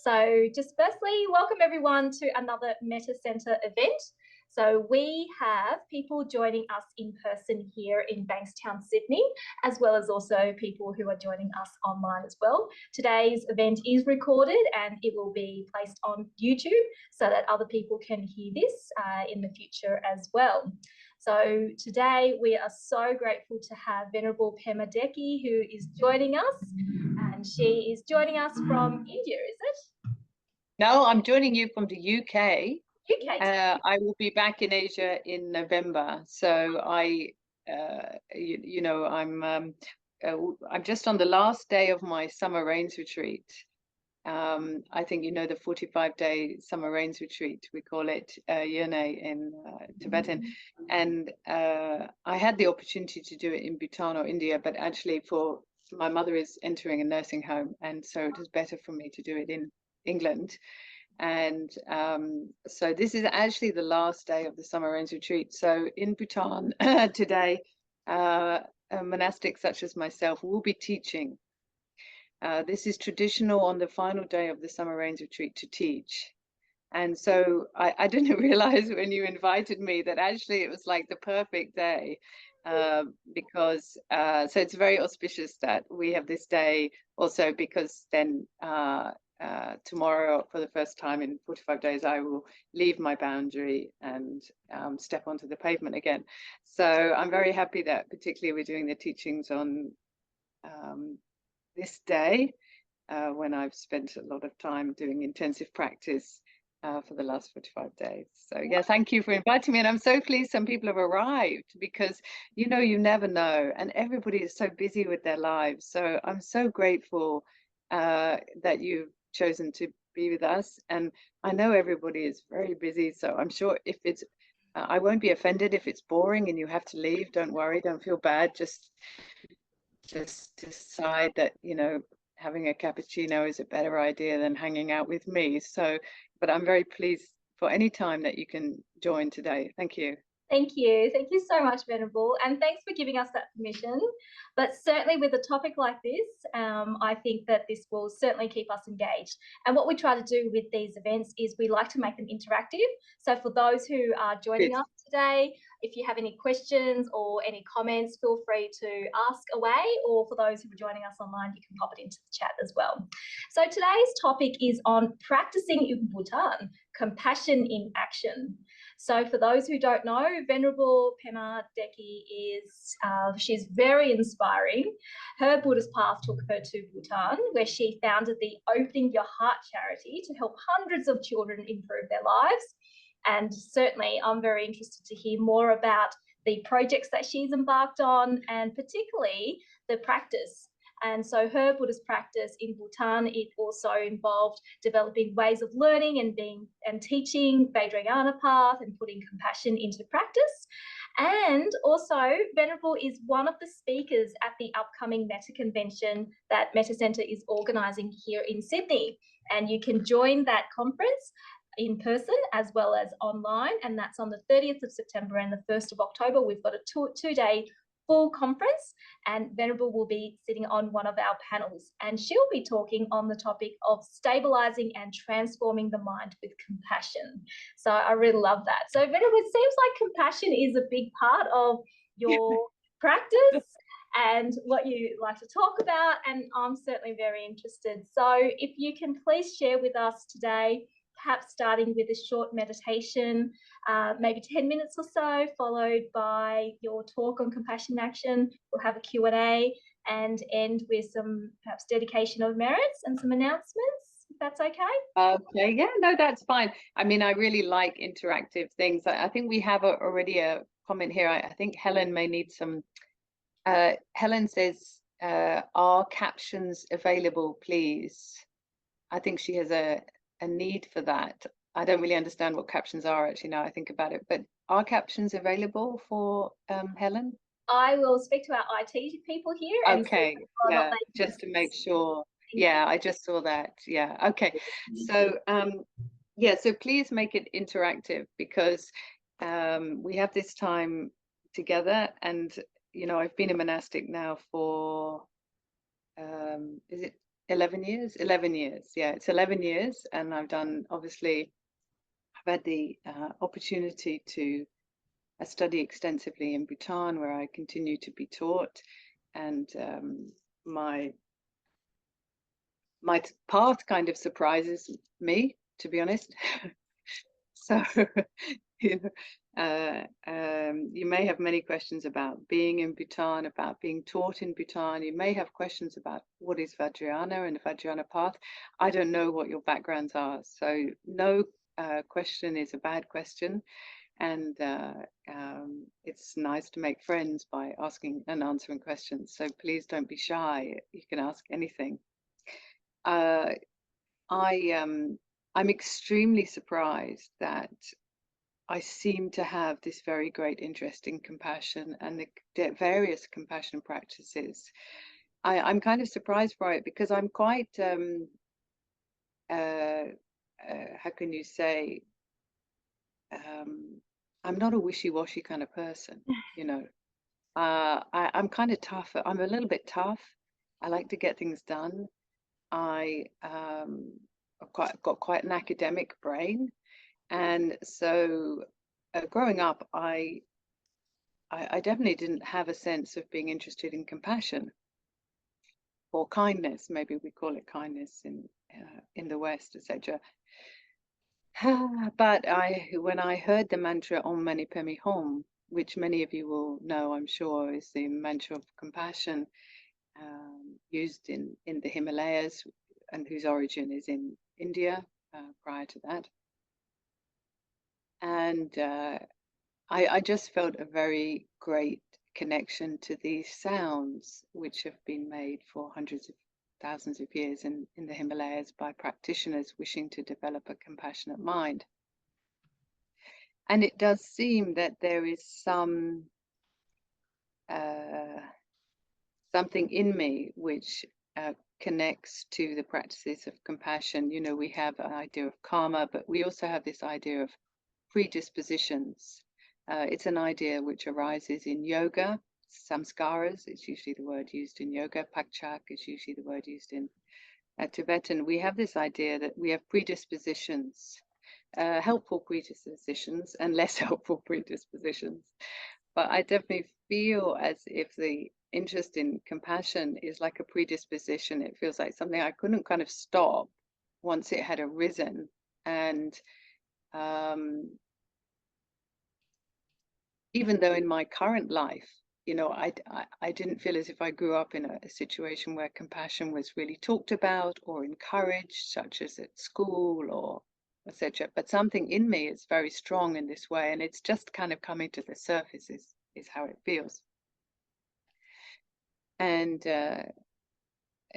So just firstly, welcome everyone to another Metta Centre event. So we have people joining us in person here in Bankstown, Sydney, as well as also people who are joining us online as well. Today's event is recorded and it will be placed on YouTube so that other people can hear this in the future as well. So today we are so grateful to have Venerable Pema Deki, who is joining us, and she is joining us from India, is it? No, I'm joining you from the UK. UK. I will be back in Asia in November. So I'm just on the last day of my summer rains retreat. I think you know the 45-day summer rains retreat. We call it Yene in Tibetan. And I had the opportunity to do it in Bhutan or India, but actually my mother is entering a nursing home, and so it was better for me to do it in England. And so this is actually the last day of the summer rains retreat. So in Bhutan today, monastics such as myself will be teaching. This is traditional on the final day of the summer rains retreat to teach. And so I didn't realize when you invited me that actually it was like the perfect day, because so it's very auspicious that we have this day also, because then tomorrow, for the first time in 45 days, I will leave my boundary and step onto the pavement again. So I'm very happy that particularly we're doing the teachings on this day when I've spent a lot of time doing intensive practice for the last 45 days. So yeah, thank you for inviting me. And I'm so pleased some people have arrived, because you never know, and everybody is so busy with their lives. So I'm so grateful that you've chosen to be with us. And I know everybody is very busy, so I'm sure if it's I won't be offended if it's boring and you have to leave. Don't worry, don't feel bad. Just decide that having a cappuccino is a better idea than hanging out with me. So, but I'm very pleased for any time that you can join today. Thank you. Thank you. Thank you so much, Venerable. And thanks for giving us that permission. But certainly with a topic like this, I think that this will certainly keep us engaged. And what we try to do with these events is we like to make them interactive. So for those who are joining us today, if you have any questions or any comments, feel free to ask away, or for those who are joining us online, you can pop it into the chat as well. So today's topic is on practicing in Bhutan, compassion in action. So for those who don't know, Venerable Pema Deki she's very inspiring. Her Buddhist path took her to Bhutan, where she founded the Opening Your Heart charity to help hundreds of children improve their lives. And certainly I'm very interested to hear more about the projects that she's embarked on, and particularly the practice. And so her Buddhist practice in Bhutan, it also involved developing ways of learning and teaching Vajrayana path and putting compassion into practice. And also, Venerable is one of the speakers at the upcoming Metta Convention that Metta Centre is organising here in Sydney. And you can join that conference in person as well as online, and that's on the 30th of September and the 1st of October. We've got a two-day full conference, and Venerable will be sitting on one of our panels, and she'll be talking on the topic of stabilizing and transforming the mind with compassion. So I really love that. So Venerable, it seems like compassion is a big part of your practice and what you like to talk about, and I'm certainly very interested. So if you can please share with us today, perhaps starting with a short meditation, maybe 10 minutes or so, followed by your talk on compassion action. We'll have a Q&A and end with some perhaps dedication of merits and some announcements, if that's okay. Okay, yeah, no, that's fine. I mean, I really like interactive things. I think we have already a comment here. I think Helen may need some. Helen says, are captions available, please? I think she has a need for that. I don't really understand what captions are actually now I think about it, but are captions available for Helen? I will speak to our IT people here. Okay, yeah, just to make sure. Yeah, I just saw that. Yeah, okay. So yeah, so please make it interactive, because we have this time together, and I've been a monastic now for is it 11 years. 11 years. Yeah, it's 11 years. And I've done, obviously, I've had the opportunity to study extensively in Bhutan, where I continue to be taught. And my path kind of surprises me, to be honest. So, you know, you may have many questions about being in Bhutan, about being taught in Bhutan. You may have questions about what is Vajrayana and the Vajrayana path. I don't know what your backgrounds are, so no question is a bad question. And it's nice to make friends by asking and answering questions. So please don't be shy. You can ask anything. I'm extremely surprised that I seem to have this very great interest in compassion and the various compassion practices. I'm kind of surprised by it because I'm quite, how can you say, I'm not a wishy-washy kind of person, you know. I'm kind of tough. I'm a little bit tough. I like to get things done. I've got quite an academic brain, and so growing up, I definitely didn't have a sense of being interested in compassion or kindness. Maybe we call it kindness in the West, etc. But when I heard the mantra Om Mani Padme Hum, which many of you will know, I'm sure, is the mantra of compassion used in the Himalayas, and whose origin is in India prior to that. And I just felt a very great connection to these sounds, which have been made for hundreds of thousands of years in the Himalayas by practitioners wishing to develop a compassionate mind. And it does seem that there is something in me which connects to the practices of compassion. You know, we have an idea of karma, but we also have this idea of predispositions. It's an idea which arises in yoga, samskaras, it's usually the word used in yoga, pakchak is usually the word used in Tibetan. We have this idea that we have predispositions, helpful predispositions and less helpful predispositions. But I definitely feel as if the interest in compassion is like a predisposition. It feels like something I couldn't kind of stop once it had arisen. And even though in my current life, you know, I didn't feel as if I grew up in a situation where compassion was really talked about or encouraged, such as at school or etc. But something in me is very strong in this way, and it's just kind of coming to the surface is how it feels. And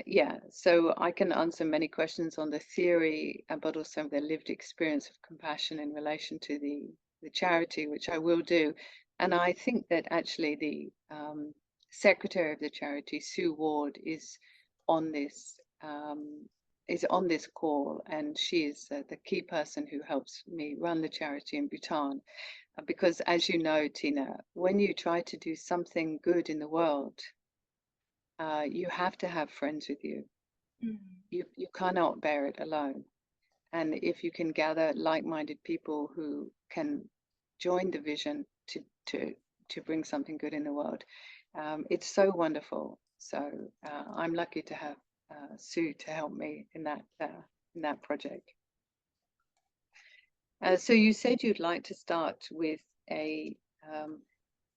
yeah, so I can answer many questions on the theory, but also the lived experience of compassion in relation to the charity, which I will do. And I think that actually the secretary of the charity, Sue Ward, is on this call, and she is the key person who helps me run the charity in Bhutan. Because as you know, Tina, when you try to do something good in the world, you have to have friends with you. You cannot bear it alone. And if you can gather like-minded people who can join the vision to bring something good in the world, it's so wonderful. So I'm lucky to have Sue to help me in that project. So you said you'd like to start with a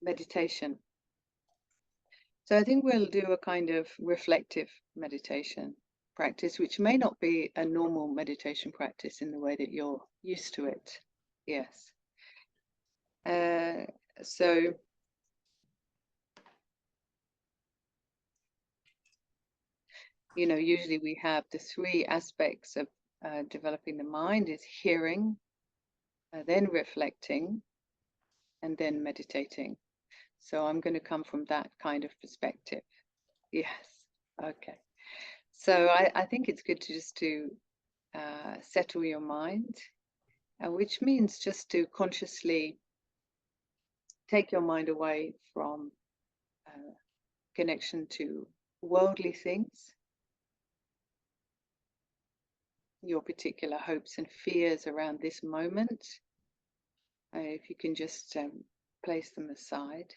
meditation. So I think we'll do a kind of reflective meditation practice, which may not be a normal meditation practice in the way that you're used to it. Yes. So you know, usually we have the three aspects of developing the mind is hearing, then reflecting, and then meditating. So I'm going to come from that kind of perspective. Yes. Okay. So I think it's good to just to settle your mind, which means just to consciously take your mind away from connection to worldly things your particular hopes and fears around this moment. If you can just place them aside.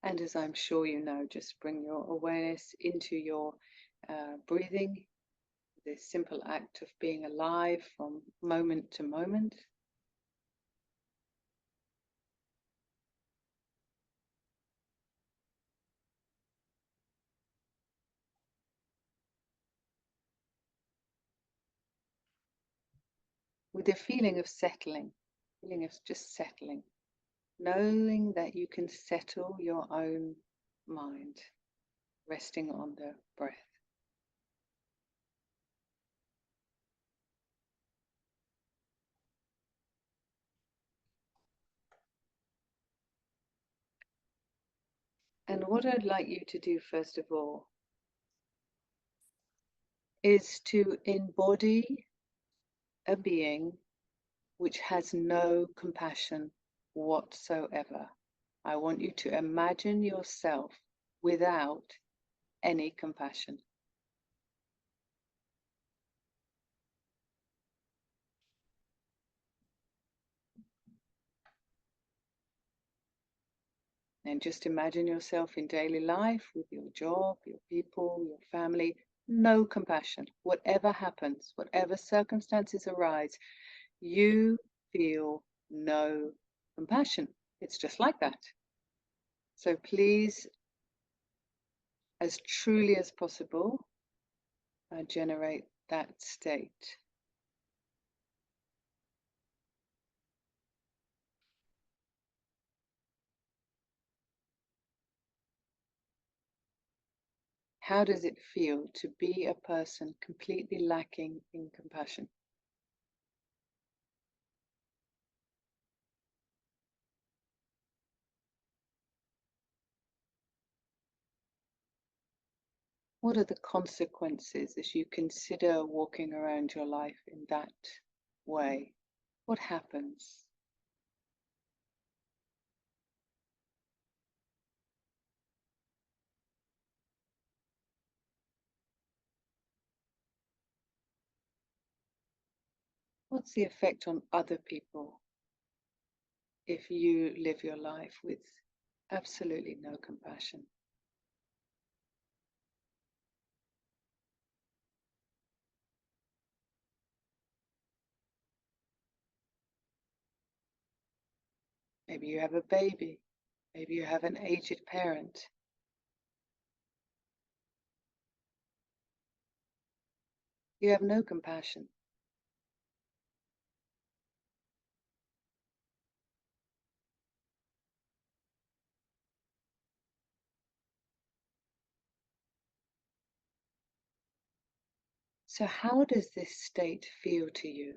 And as I'm sure you know, just bring your awareness into your breathing, this simple act of being alive from moment to moment. With a feeling of settling, feeling of just settling, knowing that you can settle your own mind, resting on the breath. And what I'd like you to do first of all is to embody a being which has no compassion whatsoever. I want you to imagine yourself without any compassion. And just imagine yourself in daily life with your job, your people, your family, no compassion. Whatever happens, whatever circumstances arise, you feel no compassion. It's just like that. So please, as truly as possible, generate that state. How does it feel to be a person completely lacking in compassion? What are the consequences as you consider walking around your life in that way? What happens? What's the effect on other people if you live your life with absolutely no compassion? Maybe you have a baby. Maybe you have an aged parent. You have no compassion. So how does this state feel to you?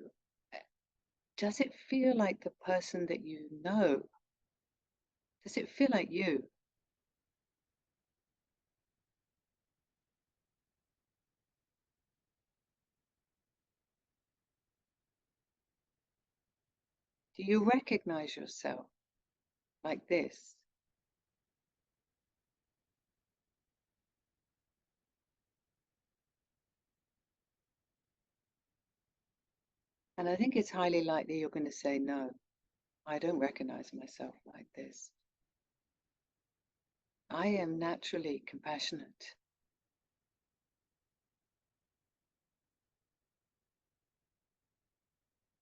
Does it feel like the person that you know? Does it feel like you? Do you recognize yourself like this? And I think it's highly likely you're going to say, no, I don't recognize myself like this. I am naturally compassionate.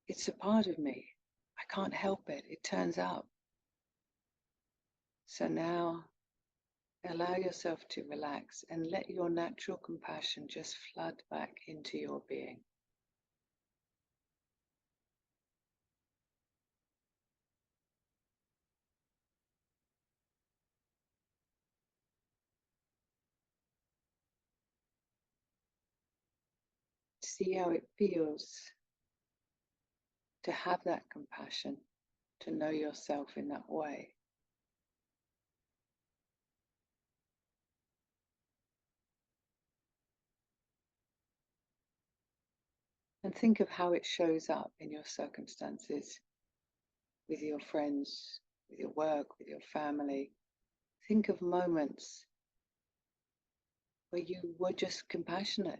It's a part of me. I can't help it. It turns up. So now allow yourself to relax and let your natural compassion just flood back into your being. See how it feels to have that compassion, to know yourself in that way. And think of how it shows up in your circumstances, with your friends, with your work, with your family. Think of moments where you were just compassionate.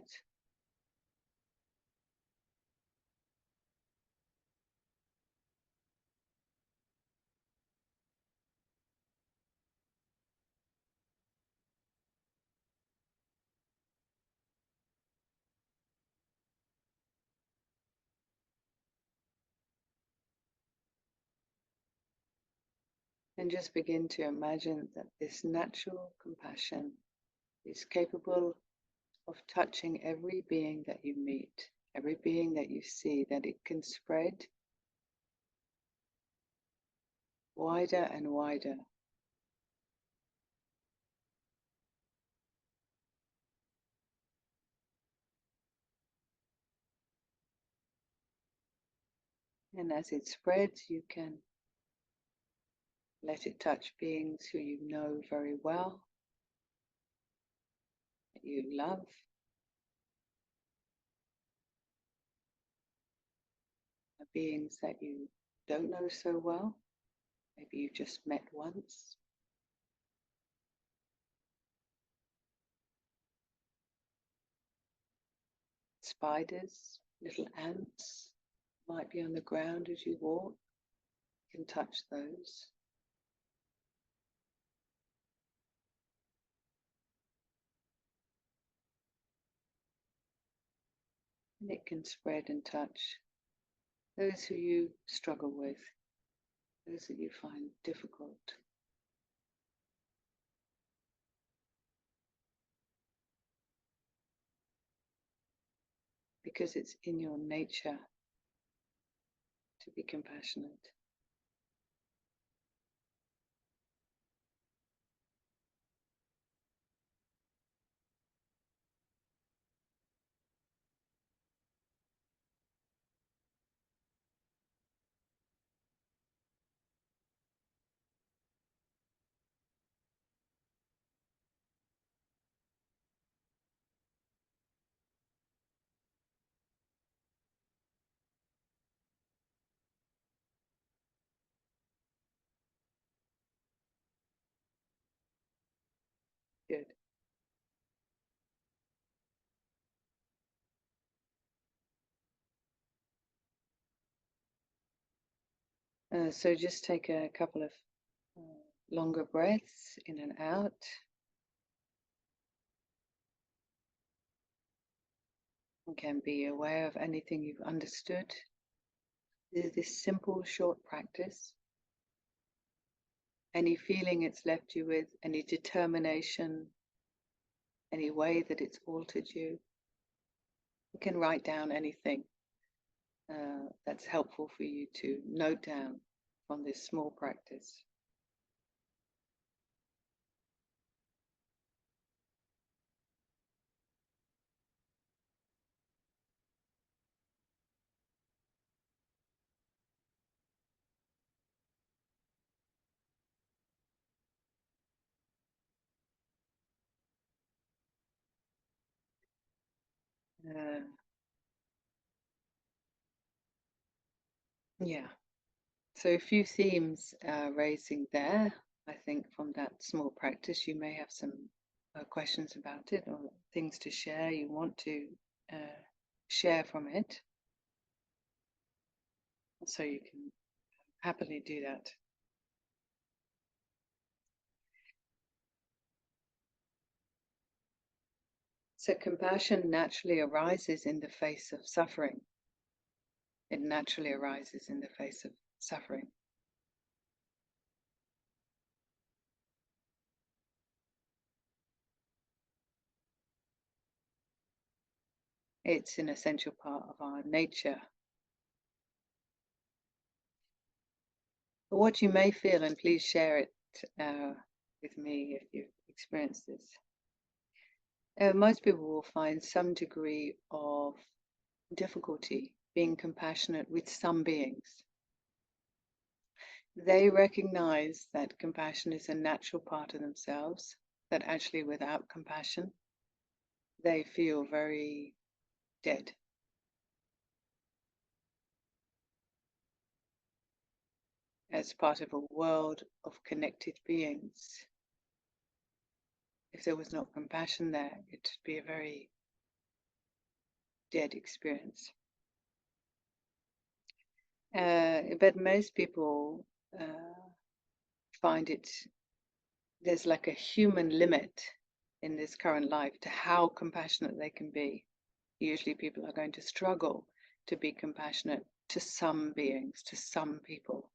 And just begin to imagine that this natural compassion is capable of touching every being that you meet, every being that you see, that it can spread wider and wider. And as it spreads, you can let it touch beings who you know very well, that you love, beings that you don't know so well, maybe you just met once. Spiders, little ants might be on the ground as you walk. You can touch those. And it can spread and touch those who you struggle with, those that you find difficult. Because it's in your nature to be compassionate. Good. So just take a couple of longer breaths in and out. You can be aware of anything you've understood. This simple, short practice. Any feeling it's left you with, any determination, any way that it's altered you. You can write down anything that's helpful for you to note down from this small practice. Yeah. So a few themes raising there. I think from that small practice, you may have some questions about it or things to share you want to share from it. So you can happily do that. So compassion naturally arises in the face of suffering. It naturally arises in the face of suffering. It's an essential part of our nature. But what you may feel, and please share it with me if you've experienced this. Most people will find some degree of difficulty being compassionate with some beings. They recognize that compassion is a natural part of themselves, that actually without compassion, they feel very dead. as part of a world of connected beings. If there was no compassion there, it would be a very dead experience. But most people find there's like a human limit in this current life to how compassionate they can be. Usually people are going to struggle to be compassionate to some beings, to some people.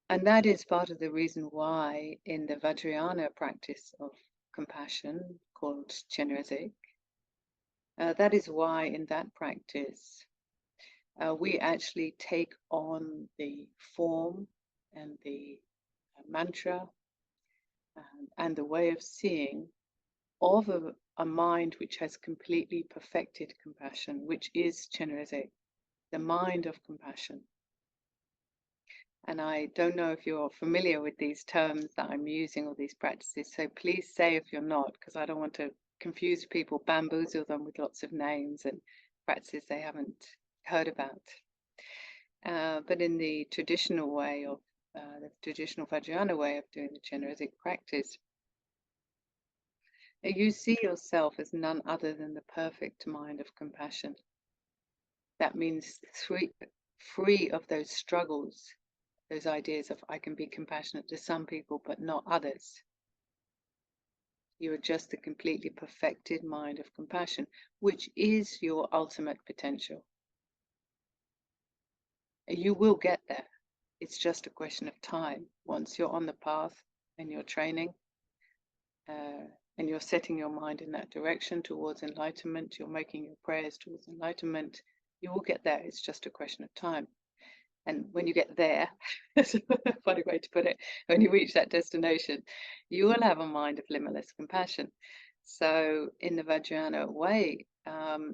And that is part of the reason why in the Vajrayana practice of compassion, called Chenrezig, that is why in that practice we actually take on the form and the mantra and the way of seeing of a mind which has completely perfected compassion, which is Chenrezig, the mind of compassion. And I don't know if you're familiar with these terms that I'm using or these practices, so please say if you're not, because I don't want to confuse people, bamboozle them with lots of names and practices they haven't heard about. But in the traditional way of the traditional Vajrayana way of doing the Chenrezig practice, you see yourself as none other than the perfect mind of compassion. That means free of those struggles, those ideas of I can be compassionate to some people but not others. You are just the completely perfected mind of compassion, which is your ultimate potential. You will get there. It's just a question of time. Once you're on the path and you're training and you're setting your mind in that direction towards enlightenment, you're making your prayers towards enlightenment, you will get there. It's just a question of time. And when you get there, that's a funny way to put it, when you reach that destination, you will have a mind of limitless compassion. So in the Vajrayana way, we're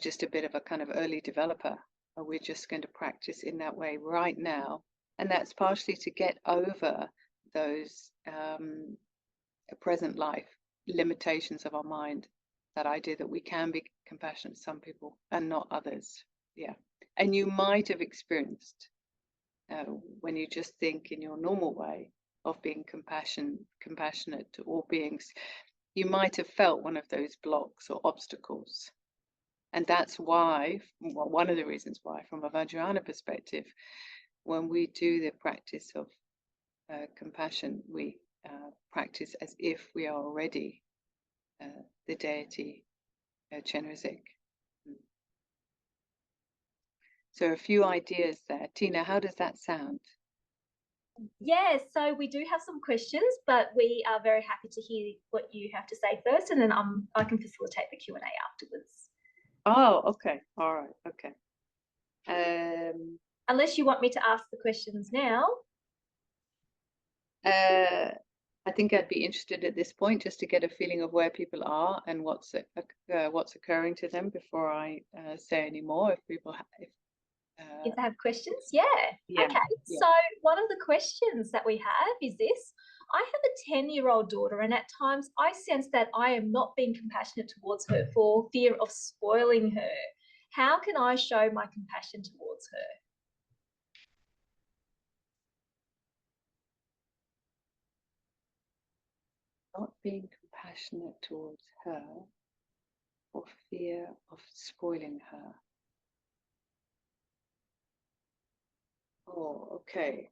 just a bit of a kind of early developer. We're just going to practice in that way right now. And that's partially to get over those present life limitations of our mind, that idea that we can be compassionate to some people and not others. Yeah. And you might have experienced when you just think in your normal way of being compassionate to all beings, you might have felt one of those blocks or obstacles. And that's why, well, one of the reasons why, from a Vajrayana perspective, when we do the practice of compassion, we practice as if we are already the deity Chenrezig. So a few ideas there. Tina, how does that sound? Yes, so we do have some questions, but we are very happy to hear what you have to say first, and then I can facilitate the Q&A afterwards. Oh, okay. All right. Okay. Unless you want me to ask the questions now. I think I'd be interested at this point just to get a feeling of where people are and what's occurring to them before I say any more. If people if they have questions, yeah. Okay. Yeah. So one of the questions that we have is this: I have a 10-year-old daughter, and at times I sense that I am not being compassionate towards her for fear of spoiling her. How can I show my compassion towards her? Not being compassionate towards her for fear of spoiling her. Oh, okay.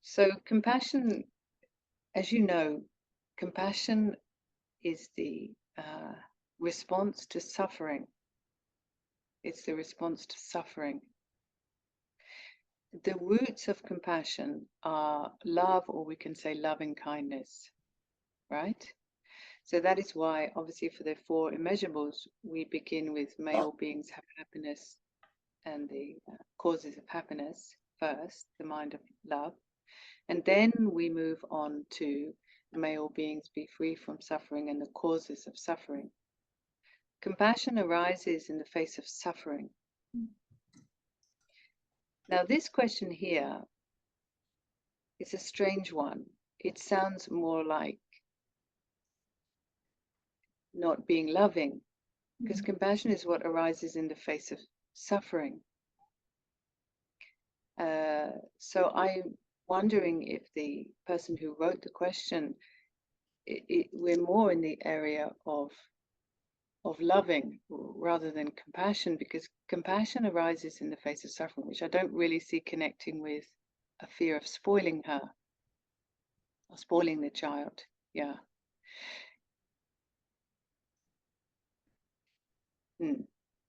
So compassion, as you know, compassion is the response to suffering. It's the response to suffering. The roots of compassion are love, or we can say loving kindness, right? So that is why, obviously, for the 4 immeasurables, we begin with may all beings have happiness and the causes of happiness first, the mind of love. And then we move on to may all beings be free from suffering and the causes of suffering. Compassion arises in the face of suffering. Now, this question here is a strange one. It sounds more like not being loving because compassion is what arises in the face of suffering. So I'm wondering if the person who wrote the question, we're more in the area of loving rather than compassion, because compassion arises in the face of suffering, which I don't really see connecting with a fear of spoiling her or spoiling the child. Yeah.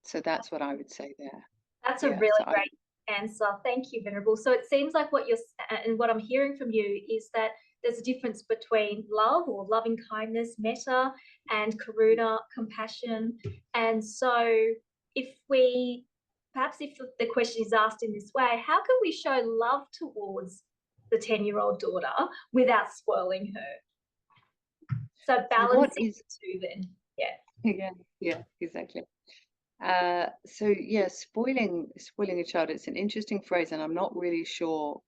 So that's what I would say there. That's a really great answer. Thank you, Venerable. So it seems like what you're and what I'm hearing from you is that there's a difference between love or loving kindness, metta, and karuna, compassion. And so if the question is asked in this way, how can we show love towards the 10-year-old daughter without spoiling her? So balancing the two then. Yeah. Yeah, exactly. So yeah, spoiling a child, it's an interesting phrase, and I'm not really sure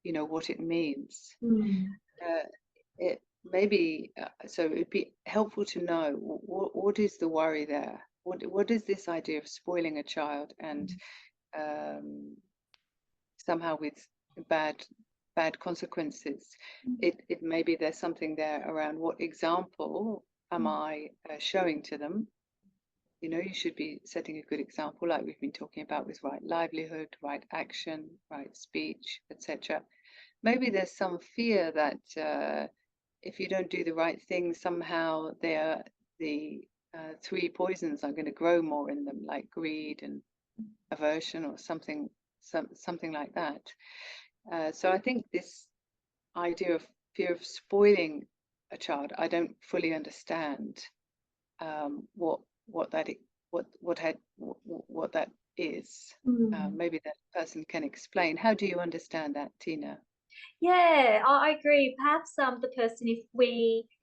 what it means. It maybe so it'd be helpful to know what is the worry there. What is this idea of spoiling a child and somehow with bad consequences? It maybe there's something there around what example am I showing to them. You should be setting a good example, like we've been talking about, with right livelihood, right action, right speech, etc. Maybe there's some fear that if you don't do the right thing, somehow the three poisons are going to grow more in them, like greed and aversion or something like that. So I think this idea of fear of spoiling a child, I don't fully understand what that is. Maybe that person can explain. How do you understand that, Tina? Yeah, I agree. Perhaps the person, if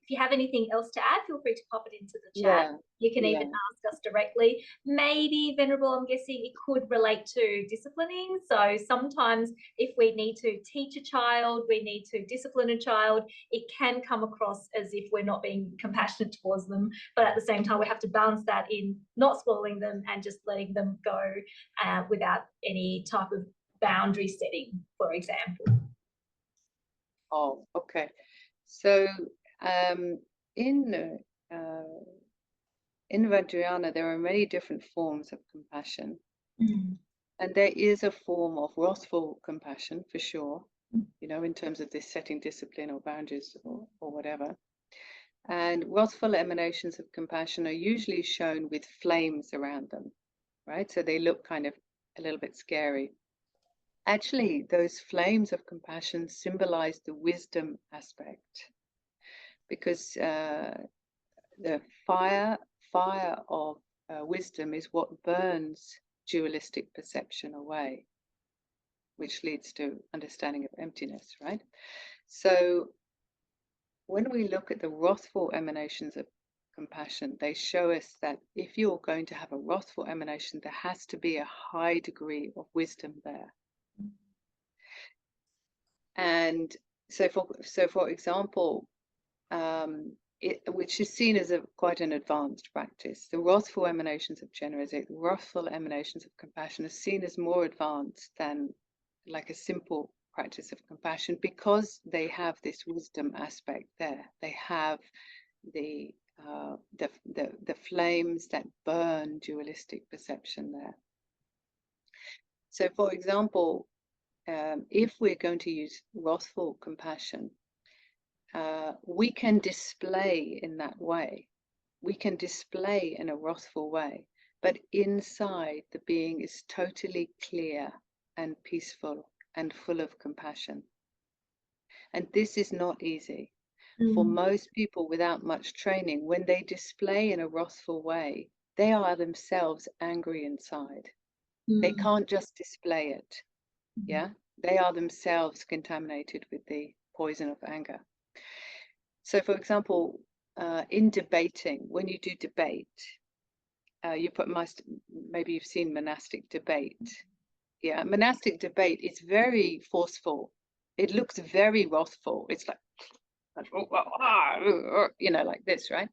you have anything else to add, feel free to pop it into the chat. You can even ask us directly. Maybe, Venerable, I'm guessing it could relate to disciplining. So sometimes if we need to teach a child, we need to discipline a child, it can come across as if we're not being compassionate towards them. But at the same time, we have to balance that in not spoiling them and just letting them go without any type of boundary setting, for example. Oh, okay. So in Vajrayana, there are many different forms of compassion. And there is a form of wrathful compassion, for sure, in terms of this setting discipline or boundaries or whatever. And wrathful emanations of compassion are usually shown with flames around them, right? So they look kind of a little bit scary. Actually, those flames of compassion symbolize the wisdom aspect, because the fire of wisdom is what burns dualistic perception away, which leads to understanding of emptiness, right? So when we look at the wrathful emanations of compassion, they show us that if you're going to have a wrathful emanation, there has to be a high degree of wisdom there. And so for example, which is seen as quite an advanced practice, the wrathful emanations of generosity, the wrathful emanations of compassion are seen as more advanced than like a simple practice of compassion, because they have this wisdom aspect there. They have the flames that burn dualistic perception there. So for example, if we're going to use wrathful compassion, we can display in that way. We can display in a wrathful way, but inside the being is totally clear and peaceful and full of compassion. And this is not easy. For most people without much training, when they display in a wrathful way, they are themselves angry inside. They can't just display it. Yeah, they are themselves contaminated with the poison of anger. So for example, in debating, when you do debate, maybe you've seen monastic debate. Yeah, monastic debate is very forceful. It looks very wrathful. It's like, like this, right?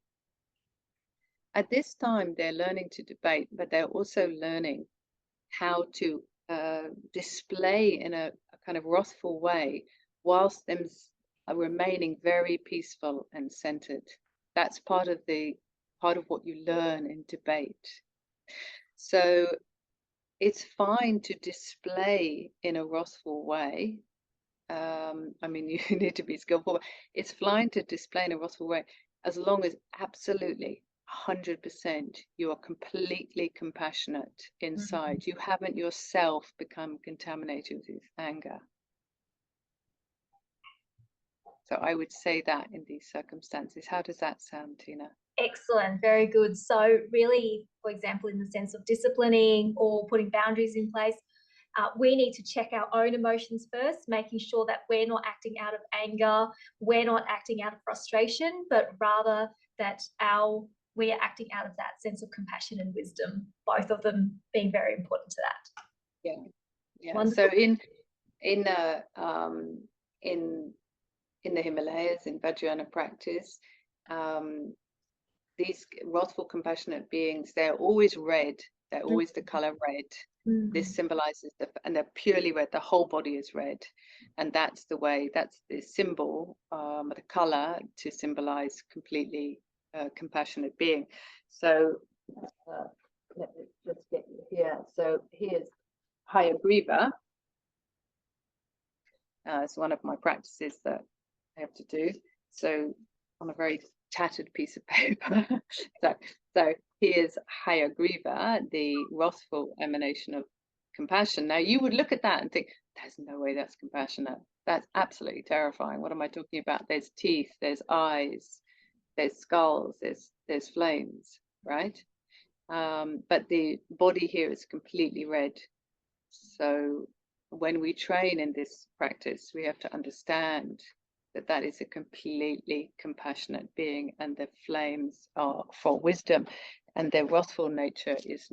at this time they're learning to debate, but they're also learning how to display in a kind of wrathful way whilst them remaining very peaceful and centered. That's part of what you learn in debate. So it's fine to display in a wrathful way. I mean, you need to be skillful. But it's fine to display in a wrathful way as long as absolutely 100% you are completely compassionate inside. You haven't yourself become contaminated with anger. So I would say that in these circumstances. How does that sound, Tina? Excellent, very good. So really, for example, in the sense of disciplining or putting boundaries in place, we need to check our own emotions first, making sure that we're not acting out of anger, we're not acting out of frustration, but rather that we are acting out of that sense of compassion and wisdom, both of them being very important to that. Yeah, yeah. Wonderful. So in the Himalayas, in Vajrayana practice, these wrathful, compassionate beings, they're always red. They're always the color red. This symbolizes and they're purely red. The whole body is red, and that's the symbol, the color to symbolize completely compassionate being. So let me just get you here. So here's Hayagriva. It's one of my practices that I have to do. So on a very tattered piece of paper. so here's Hayagriva, the wrathful emanation of compassion. Now you would look at that and think, there's no way that's compassionate. That's absolutely terrifying. What am I talking about? There's teeth, there's eyes, there's skulls, there's flames, right? But the body here is completely red. So when we train in this practice, we have to understand that is a completely compassionate being, and the flames are for wisdom, and their wrathful nature is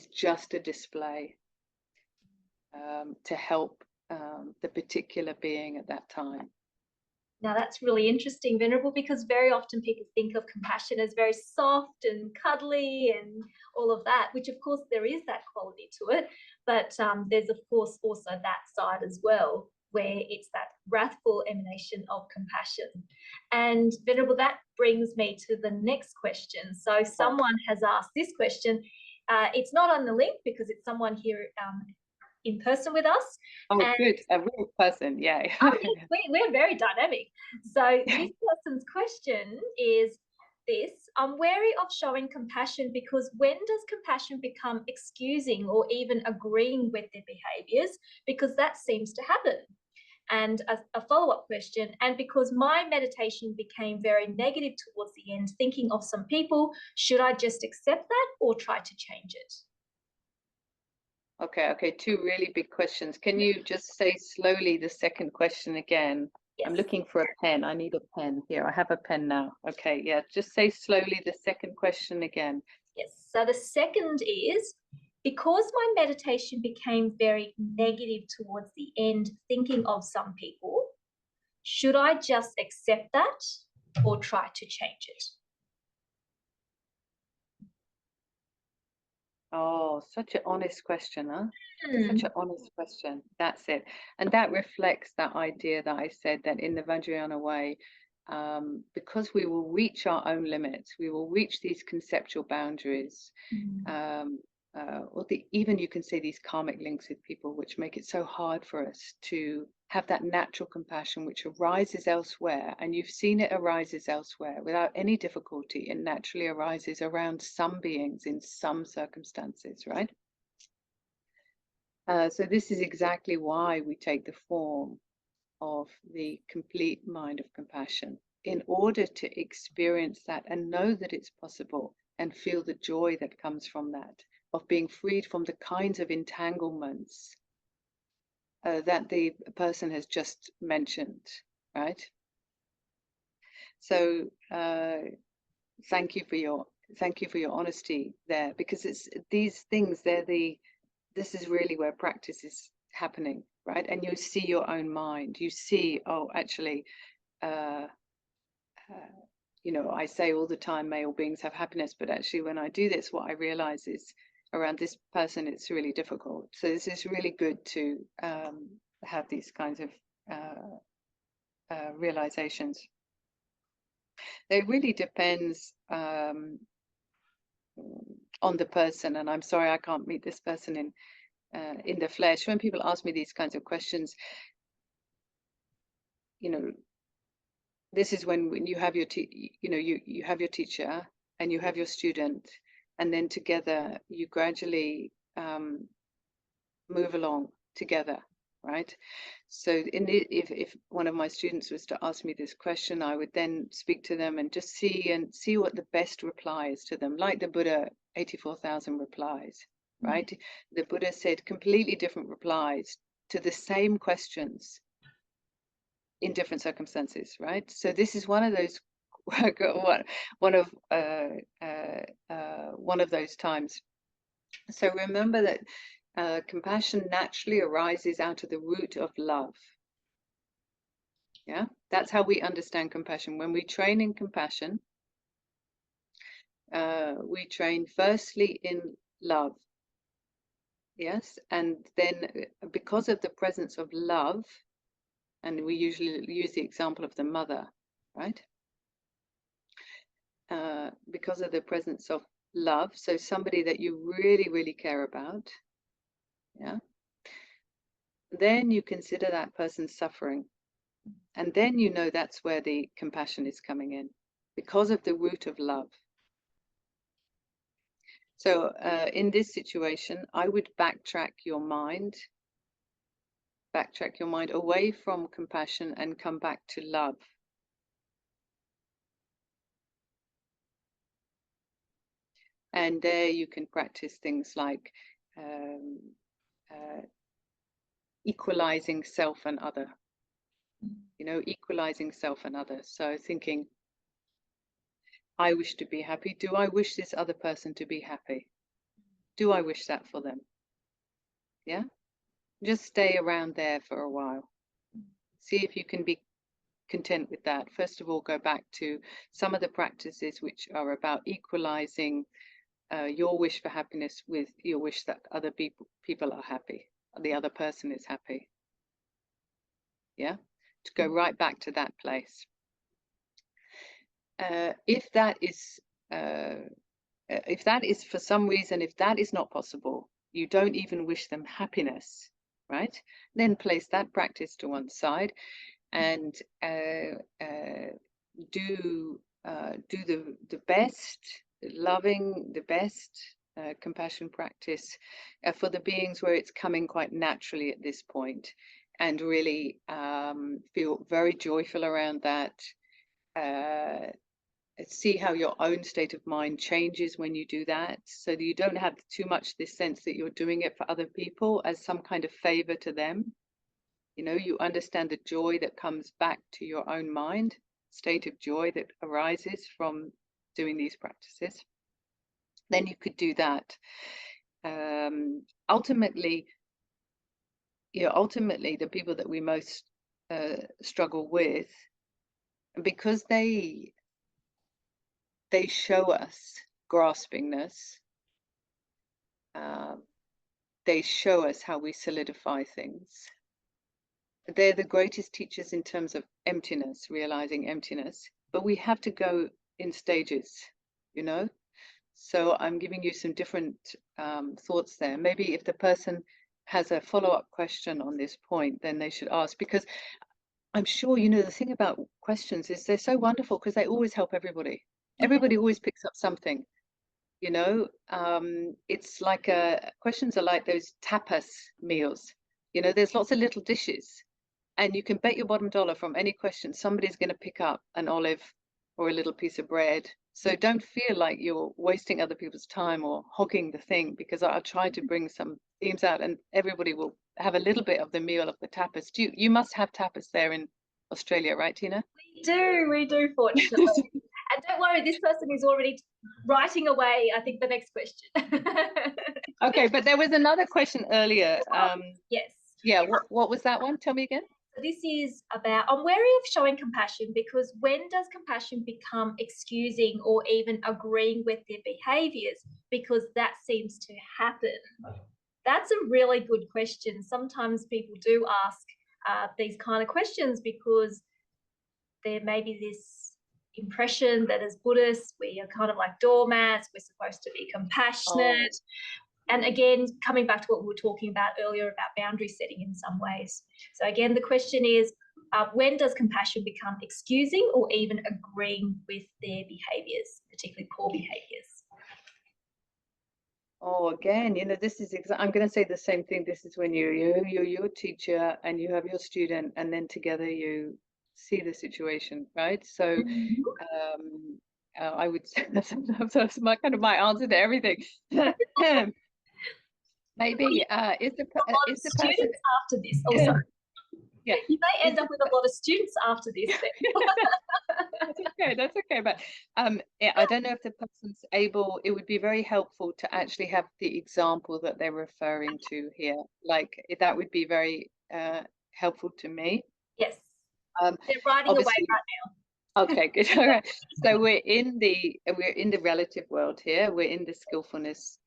just a display to help the particular being at that time. Now that's really interesting, Venerable, because very often people think of compassion as very soft and cuddly and all of that, which of course there is that quality to it, but there's of course also that side as well, where it's that wrathful emanation of compassion. And Venerable, that brings me to the next question. So someone has asked this question. It's not on the link because it's someone here in person with us. Oh, and good. A real person, yeah. We're very dynamic. So this person's question is this: I'm wary of showing compassion because when does compassion become excusing or even agreeing with their behaviors? Because that seems to happen. And a follow-up question, and because my meditation became very negative towards the end, thinking of some people, should I just accept that or try to change it? Okay, two really big questions. Can you just say slowly the second question again? Yes. I'm looking for a pen. I need a pen. Here, I have a pen now. Okay, yeah, just say slowly the second question again. Yes, so the second is, because my meditation became very negative towards the end, thinking of some people, should I just accept that or try to change it? Oh, such an honest question, huh? Such an honest question. That's it. And that reflects that idea that I said, that in the Vajrayana way, because we will reach our own limits, we will reach these conceptual boundaries, or even you can say these karmic links with people, which make it so hard for us to have that natural compassion which arises elsewhere. And you've seen it arises elsewhere without any difficulty. It naturally arises around some beings in some circumstances, right? So this is exactly why we take the form of the complete mind of compassion, in order to experience that and know that it's possible and feel the joy that comes from that, of being freed from the kinds of entanglements that the person has just mentioned, right? So thank you for your honesty there, because it's these things, this is really where practice is happening, right? And you see your own mind, you see, oh, actually, you know, I say all the time, may all beings have happiness, but actually when I do this, what I realize is around this person, it's really difficult. So this is really good to have these kinds of realizations. It really depends on the person, and I'm sorry I can't meet this person in the flesh. When people ask me these kinds of questions, you know, this is when you have your you have your teacher and you have your student, and then together you gradually move along together, right? So if one of my students was to ask me this question, I would then speak to them and just see what the best reply is to them, like the Buddha, 84,000 replies, right? The Buddha said completely different replies to the same questions in different circumstances, right? So this is one of those one of those times. So remember that compassion naturally arises out of the root of love. Yeah, that's how we understand compassion. When we train in compassion, we train firstly in love. Yes, and then because of the presence of love, and we usually use the example of the mother, right? Because of the presence of love, so somebody that you really, really care about, yeah, then you consider that person suffering. And then you know that's where the compassion is coming in, because of the root of love. So in this situation, I would backtrack your mind away from compassion and come back to love. And there you can practice things like equalizing self and other. You know, equalizing self and other. So thinking, I wish to be happy. Do I wish this other person to be happy? Do I wish that for them? Yeah? Just stay around there for a while. See if you can be content with that. First of all, go back to some of the practices which are about equalizing your wish for happiness with your wish that other people are happy, the other person is happy. Yeah? To go right back to that place. If that is for some reason, if that is not possible, you don't even wish them happiness, right? Then place that practice to one side and do the best, loving, the best compassion practice for the beings where it's coming quite naturally at this point, and really feel very joyful around that. See how your own state of mind changes when you do that, so that you don't have too much this sense that you're doing it for other people as some kind of favor to them. You know, you understand the joy that comes back to your own mind, state of joy that arises from doing these practices. Then you could do that. Ultimately, the people that we most struggle with, because they show us graspingness, they show us how we solidify things. They're the greatest teachers in terms of emptiness, realizing emptiness, but we have to go in stages, you know? So I'm giving you some different thoughts there. Maybe if the person has a follow-up question on this point, then they should ask, because I'm sure, you know, the thing about questions is they're so wonderful because they always help everybody. Everybody always picks up something, you know. It's like questions are like those tapas meals, you know, there's lots of little dishes. And you can bet your bottom dollar from any question, somebody's going to pick up an olive or a little piece of bread. So don't feel like you're wasting other people's time or hogging the thing, because I'll try to bring some themes out and everybody will have a little bit of the meal of the tapas. You must have tapas there in Australia, right, Tina? We do, fortunately. And don't worry, this person is already writing away, I think, the next question. Okay, but there was another question earlier. Yes. Yeah, what was that one? Tell me again. This is about, I'm wary of showing compassion, because when does compassion become excusing or even agreeing with their behaviors? Because that seems to happen. That's a really good question. Sometimes people do ask these kind of questions because there may be this impression that as Buddhists, we are kind of like doormats, we're supposed to be compassionate. And again, coming back to what we were talking about earlier about boundary setting in some ways. So again, the question is, when does compassion become excusing or even agreeing with their behaviours, particularly poor behaviours? Oh, again, this is I'm going to say the same thing. This is when you're your teacher and you have your student, and then together you see the situation, right? So I would say that's my kind of my answer to everything. Maybe is the person after this also? Yeah, you may end up with a lot of students after this. That's okay. But yeah, I don't know if the person's able. It would be very helpful to actually have the example that they're referring to here. Like that would be very helpful to me. Yes. They're writing away right now. Okay, good. All right. So we're in the relative world here. We're in the skillfulness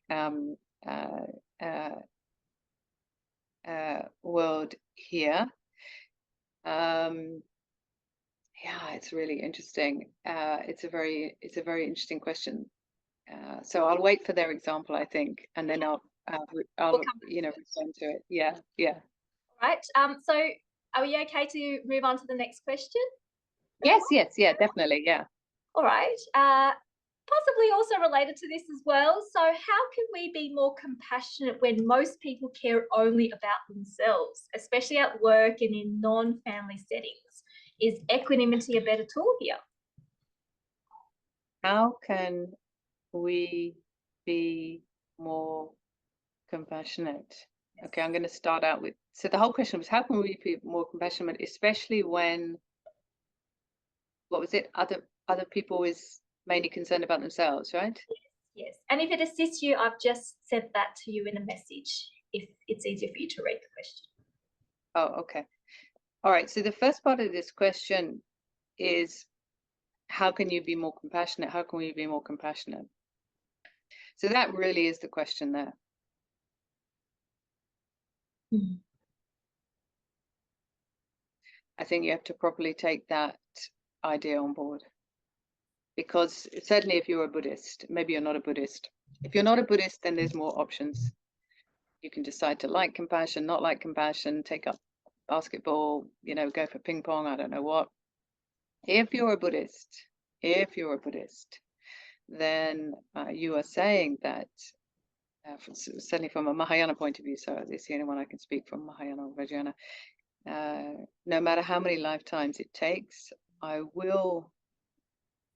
world here. Yeah, it's really interesting. It's a very interesting question. So I'll wait for their example, I think, and then I'll return to it. Yeah. All right. So are we okay to move on to the next question? Yes, yeah, definitely, yeah. All right. Possibly also related to this as well. So how can we be more compassionate when most people care only about themselves, especially at work and in non-family settings? Is equanimity a better tool here? How can we be more compassionate? Okay, I'm going to start out with, so the whole question was, how can we be more compassionate, especially when, what was it, other people is mainly concerned about themselves, right? Yes. And if it assists you, I've just sent that to you in a message, if it's easier for you to read the question. Oh, okay. All right, so the first part of this question is, how can you be more compassionate? How can we be more compassionate? So that really is the question there. I think you have to properly take that idea on board. Because certainly if you're a Buddhist, maybe you're not a Buddhist. If you're not a Buddhist, then there's more options. You can decide to like compassion, not like compassion, take up basketball, go for ping pong, I don't know what. If you're a Buddhist, then you are saying that, certainly from a Mahayana point of view, so it's the only one I can speak from, Mahayana or Vajrayana, no matter how many lifetimes it takes, I will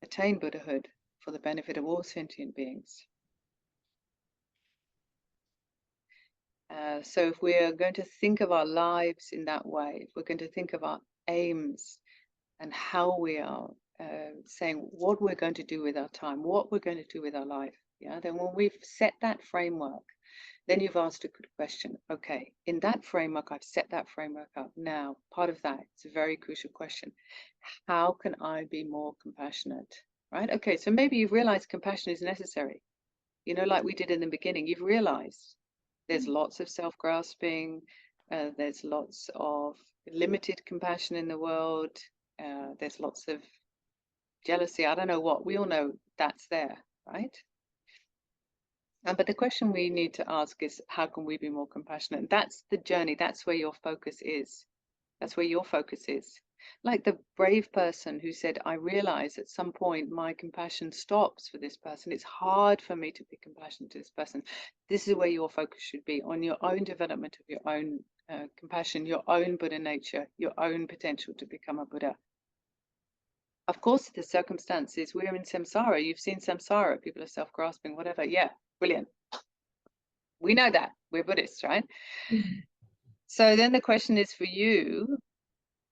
attain Buddhahood for the benefit of all sentient beings. So if we're going to think of our lives in that way, if we're going to think of our aims and how we are saying what we're going to do with our time, what we're going to do with our life, then when we've set that framework, then you've asked a good question. Okay, in that framework, I've set that framework up. Now, part of that, it's a very crucial question. How can I be more compassionate, right? Okay, so maybe you've realized compassion is necessary. Like we did in the beginning, you've realized there's lots of self-grasping, there's lots of limited compassion in the world, there's lots of jealousy, I don't know what, we all know that's there, right? But the question we need to ask is, how can we be more compassionate? That's the journey, that's where your focus is. That's where your focus is. Like the brave person who said, I realize at some point my compassion stops for this person. It's hard for me to be compassionate to this person. This is where your focus should be, on your own development of your own compassion, your own Buddha nature, your own potential to become a Buddha. Of course, the circumstances, we're in samsara. You've seen samsara, people are self-grasping, whatever. Yeah, brilliant. We know that. We're Buddhists, right? Mm-hmm. So then the question is for you,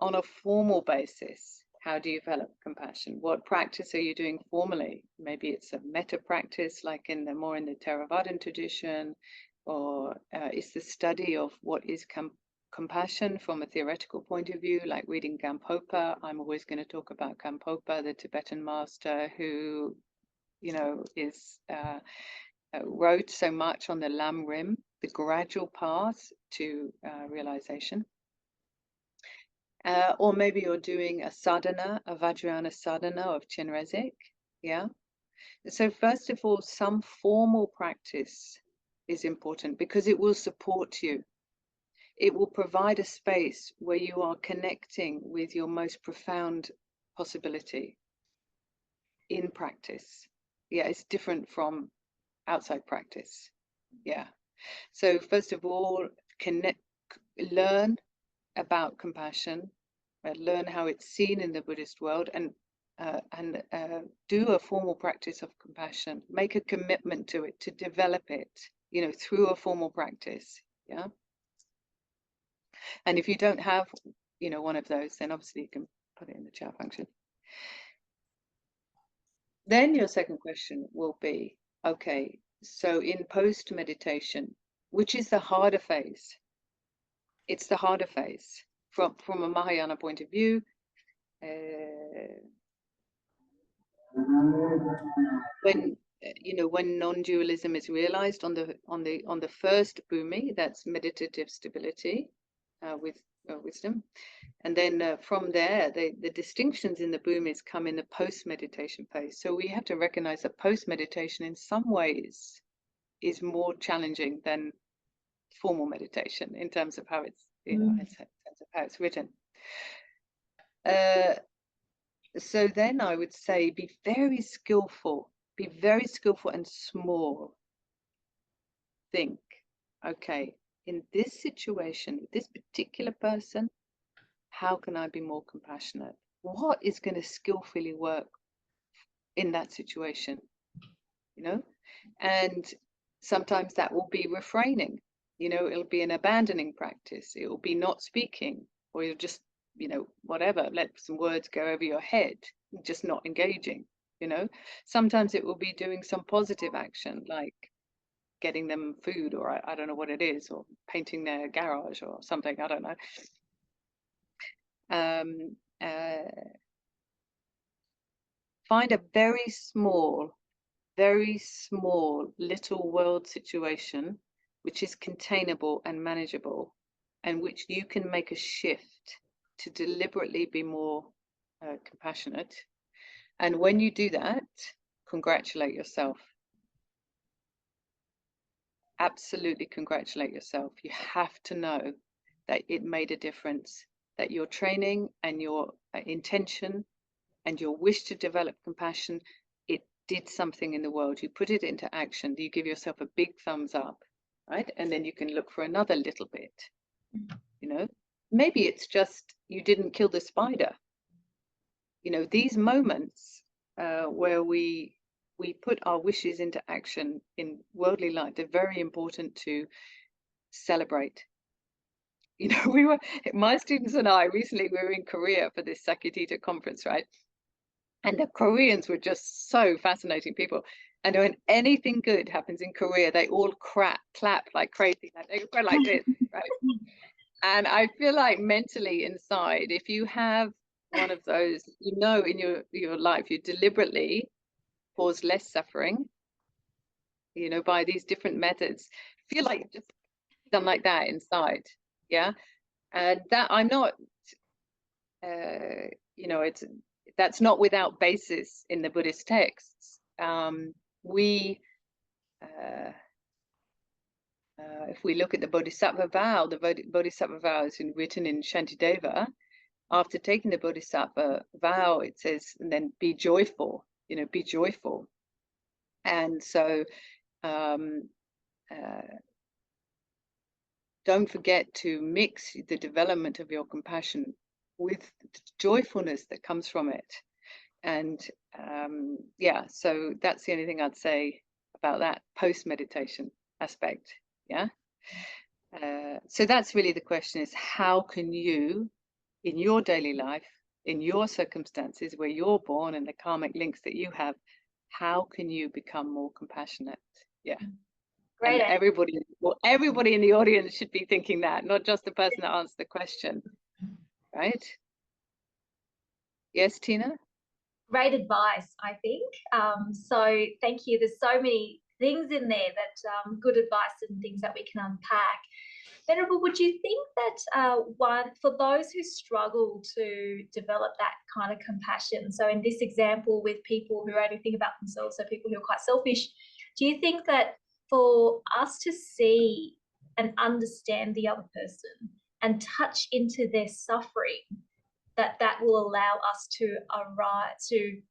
on a formal basis, how do you develop compassion? What practice are you doing formally? Maybe it's a metta practice, like more in the Theravadan tradition, or it's the study of what is compassion from a theoretical point of view, like reading Gampopa. I'm always going to talk about Gampopa, the Tibetan master who, you know, is wrote so much on the Lam Rim, the gradual path to realization. Or maybe you're doing a sadhana, a Vajrayana sadhana of Chenrezig. Yeah. So first of all, some formal practice is important because it will support you. It will provide a space where you are connecting with your most profound possibility in practice. Yeah, it's different from outside practice. Yeah. So first of all, learn about compassion, learn how it's seen in the Buddhist world, and do a formal practice of compassion. Make a commitment to it, to develop it, you know, through a formal practice. Yeah. And if you don't have, you know, one of those, then obviously you can put it in the chat function. Then your second question will be, okay, so in post meditation, which is the harder phase? It's the harder phase from a Mahayana point of view. When you know, when non-dualism is realized on the first bhumi, that's meditative stability with wisdom, and then from there the distinctions in the bhumis come in the post-meditation phase. So we have to recognize that post-meditation in some ways is more challenging than formal meditation in terms of how it's, you know, in terms of how it's written. So then I would say be very skillful and small. Think, okay, in this situation, with this particular person, how can I be more compassionate? What is going to skillfully work in that situation? You know, and sometimes that will be refraining. You know, it'll be an abandoning practice. It will be not speaking, or you'll just, you know, whatever, let some words go over your head, just not engaging. You know, sometimes it will be doing some positive action, like getting them food, or I don't know what it is, or painting their garage or something, I don't know. Find a very small little world situation which is containable and manageable, and which you can make a shift to deliberately be more compassionate. And when you do that, congratulate yourself. Absolutely congratulate yourself. You have to know that it made a difference, that your training and your intention and your wish to develop compassion, it did something in the world. You put it into action. You give yourself a big thumbs up, right? And then you can look for another little bit. You know, maybe it's just you didn't kill the spider. You know, these moments where we put our wishes into action in worldly life, they're very important to celebrate. You know, my students and I recently, we were in Korea for this Sakitita conference, right? And the Koreans were just so fascinating people. And when anything good happens in Korea, they all clap like crazy. Like they go like this, right? And I feel like mentally inside, if you have one of those, you know, in your life, you deliberately cause less suffering, you know, by these different methods, feel like you've just done like that inside. Yeah. And that I'm not, you know, that's not without basis in the Buddhist texts. If we look at the Bodhisattva vow, the Bodhisattva vow is written in Shantideva. After taking the Bodhisattva vow, it says, and then be joyful, you know, be joyful. And so don't forget to mix the development of your compassion with the joyfulness that comes from it. And yeah, so that's the only thing I'd say about that post-meditation aspect. Yeah. So that's really the question, is how can you, in your daily life, in your circumstances where you're born and the karmic links that you have, how can you become more compassionate? Yeah. Great. And everybody in the audience should be thinking that, not just the person that answered the question, right? Yes, Tina? Great advice, I think. So thank you. There's so many things in there that good advice and things that we can unpack. Venerable, would you think that for those who struggle to develop that kind of compassion, so in this example with people who only think about themselves, so people who are quite selfish, do you think that for us to see and understand the other person and touch into their suffering, that will allow us to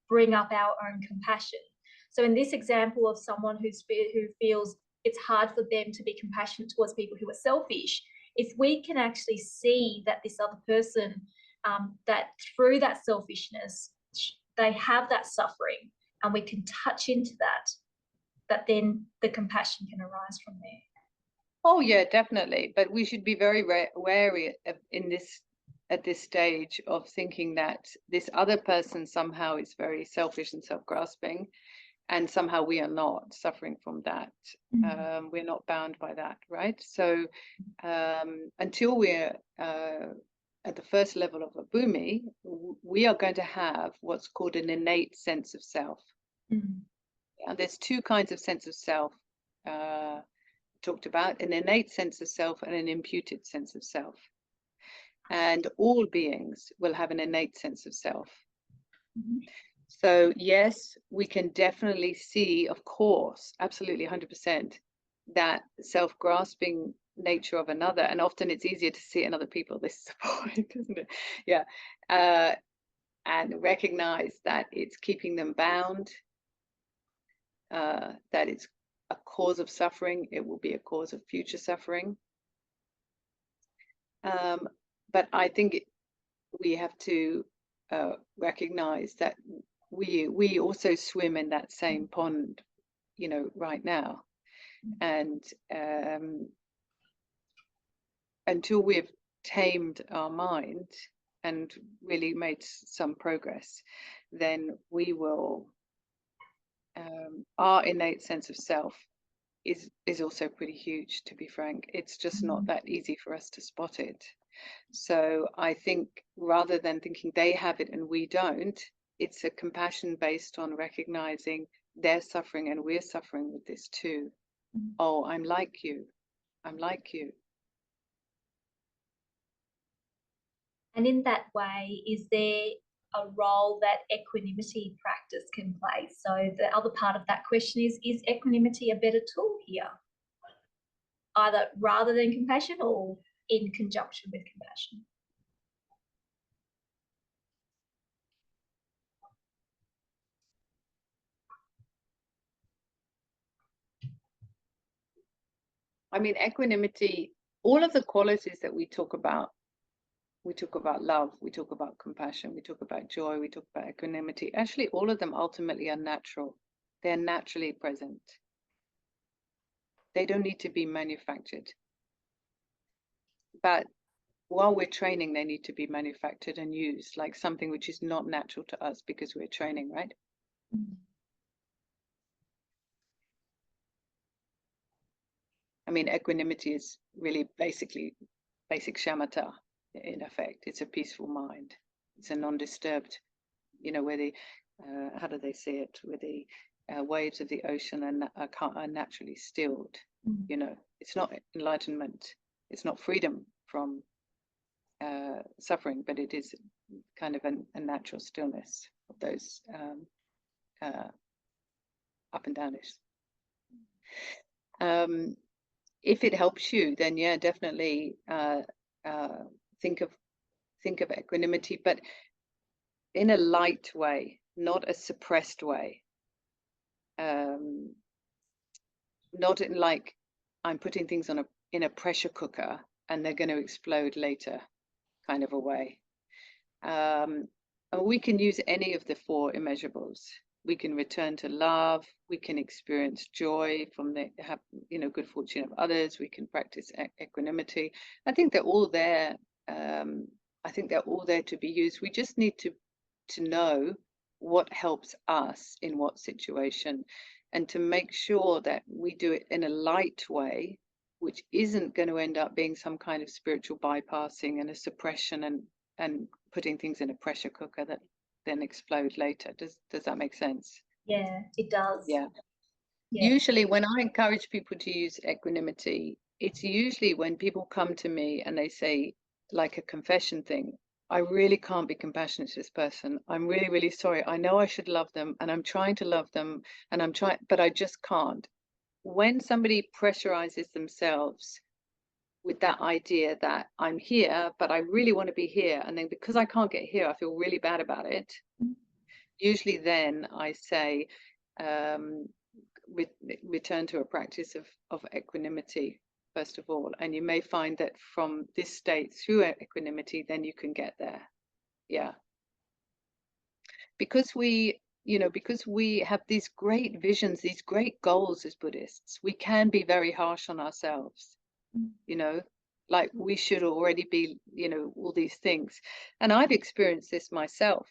bring up our own compassion? So in this example of someone who feels it's hard for them to be compassionate towards people who are selfish, if we can actually see that this other person, that through that selfishness, they have that suffering, and we can touch into that then the compassion can arise from there. Oh yeah, definitely. But we should be very wary at this stage of thinking that this other person somehow is very selfish and self-grasping, and somehow we are not suffering from that. We're not bound by that, right? So until we're at the first level of a bhumi, we are going to have what's called an innate sense of self. And there's two kinds of sense of self talked about: an innate sense of self and an imputed sense of self. And all beings will have an innate sense of self. So yes, we can definitely see, of course, absolutely 100%, that self-grasping nature of another, and often it's easier to see it in other people. This is the point, isn't it? Yeah. And recognize that it's keeping them bound, that it's a cause of suffering. It will be a cause of future suffering. But I think we have to recognize that we also swim in that same pond, you know, right now. And until we've tamed our mind and really made some progress, then we will, our innate sense of self is also pretty huge, to be frank. It's just not that easy for us to spot it. So I think rather than thinking they have it and we don't, it's a compassion based on recognizing they're suffering and we're suffering with this too. Oh, I'm like you. I'm like you. And in that way, is there a role that equanimity practice can play? So the other part of that question is equanimity a better tool here? Either rather than compassion or in conjunction with compassion? I mean, equanimity, all of the qualities that we talk about love, we talk about compassion, we talk about joy, we talk about equanimity. Actually, all of them ultimately are natural. They're naturally present. They don't need to be manufactured. But while we're training, they need to be manufactured and used, like something which is not natural to us because we're training, right? I mean, equanimity is really basic shamatha, in effect. It's a peaceful mind. It's a non-disturbed, you know, where the, how do they say it? Where the waves of the ocean are naturally stilled. You know, it's not enlightenment. It's not freedom from suffering, but it is kind of a natural stillness of those up and downish. If it helps you, then yeah, definitely think of equanimity, but in a light way, not a suppressed way. Not in like I'm putting things in a pressure cooker and they're going to explode later kind of a way. We can use any of the four immeasurables. We can return to love. We can experience joy from the good fortune of others. We can practice equanimity. I think they're all there. I think they're all there to be used. We just need to know what helps us in what situation. and to make sure that we do it in a light way, which isn't going to end up being some kind of spiritual bypassing and a suppression and putting things in a pressure cooker that then explode later. Does that make sense? Yeah, it does. Yeah. Yeah. Usually when I encourage people to use equanimity, it's usually when people come to me and they say, like a confession thing, I really can't be compassionate to this person. I'm really, really sorry. I know I should love them and I'm trying to love them and I'm trying, but I just can't. When somebody pressurizes themselves with that idea that I'm here, but I really want to be here, and then because I can't get here, I feel really bad about it. Usually then I say, return to a practice of equanimity, first of all. And you may find that from this state through equanimity, then you can get there. Yeah. Because we have these great visions, these great goals as Buddhists, we can be very harsh on ourselves, like we should already be, all these things. And I've experienced this myself,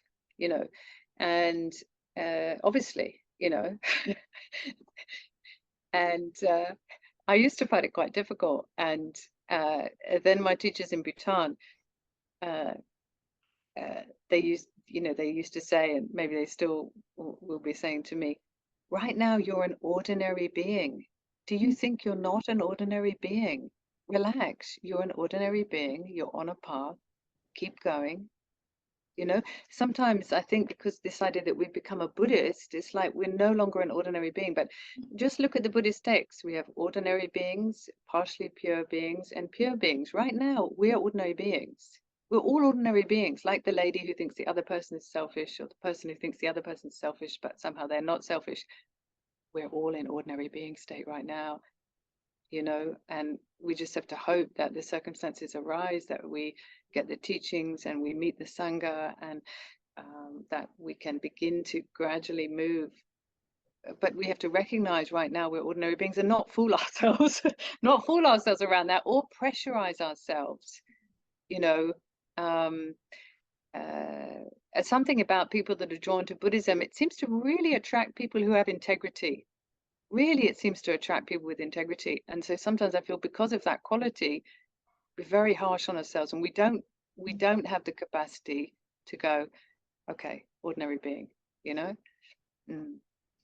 and obviously, and I used to find it quite difficult. And then my teachers in Bhutan, they used to say, and maybe they still will be saying to me, right now you're an ordinary being. Do you think you're not an ordinary being? Relax, you're an ordinary being, you're on a path, keep going. Sometimes I think because this idea that we've become a Buddhist, it's like we're no longer an ordinary being. But just look at the Buddhist texts. We have ordinary beings, partially pure beings, and pure beings. Right now, we are ordinary beings. We're all ordinary beings, like the lady who thinks the other person is selfish, or the person who thinks the other person is selfish, but somehow they're not selfish. We're all in ordinary being state right now, and we just have to hope that the circumstances arise, that we get the teachings and we meet the Sangha, and that we can begin to gradually move. But we have to recognize right now we're ordinary beings and not fool ourselves, around that, or pressurize ourselves, something about people that are drawn to Buddhism, it seems to really attract people who have integrity. Really, it seems to attract people with integrity. And so sometimes I feel because of that quality, we're very harsh on ourselves, and we don't have the capacity to go, okay, ordinary being,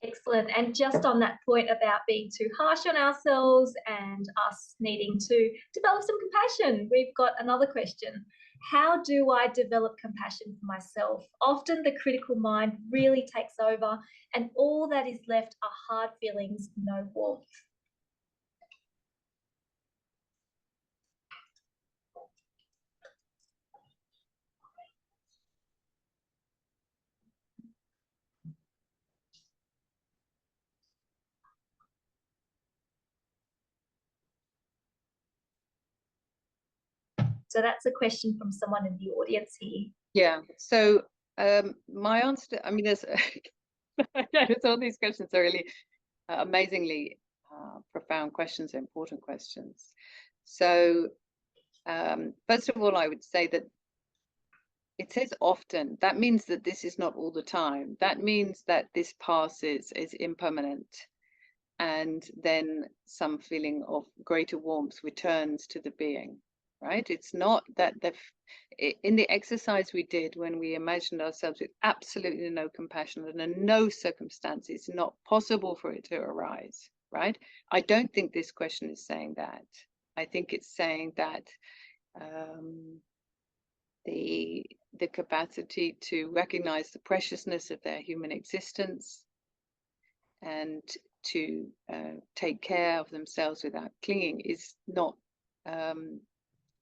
Excellent. And just on that point about being too harsh on ourselves and us needing to develop some compassion, we've got another question. How do I develop compassion for myself? Often the critical mind really takes over, and all that is left are hard feelings, no warmth. So that's a question from someone in the audience here. Yeah. So my answer to, there's there's all these questions are really amazingly profound questions, important questions. So first of all, I would say that it says often. That means that this is not all the time. That means that this passes, is impermanent, and then some feeling of greater warmth returns to the being, right? It's not that in the exercise we did when we imagined ourselves with absolutely no compassion and in no circumstance, it's not possible for it to arise, right? I don't think this question is saying that. I think it's saying that the capacity to recognize the preciousness of their human existence and to take care of themselves without clinging is not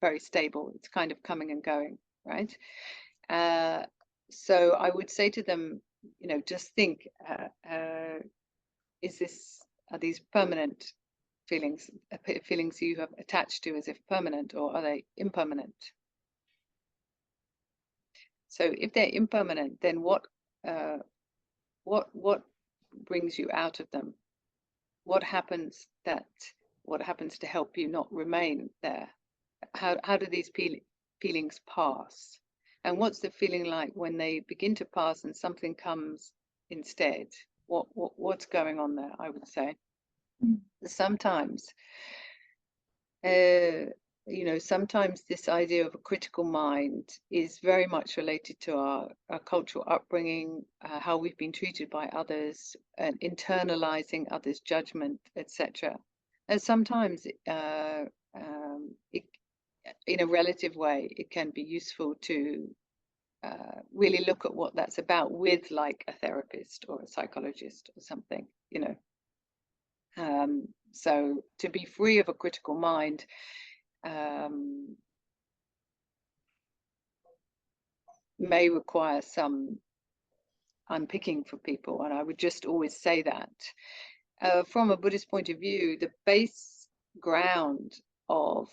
very stable. It's kind of coming and going, right? So I would say to them, just think, are these permanent feelings you have attached to as if permanent, or are they impermanent? So if they're impermanent, then what brings you out of them? What happens to help you not remain there? How do these feelings pass? And what's the feeling like when they begin to pass and something comes instead? what's going on there, I would say. Mm. Sometimes, sometimes this idea of a critical mind is very much related to our cultural upbringing, how we've been treated by others, and internalizing others' judgment, etc. And sometimes, in a relative way, it can be useful to really look at what that's about with, like, a therapist or a psychologist or something, So to be free of a critical mind may require some unpicking for people, and I would just always say that. From a Buddhist point of view, the base ground of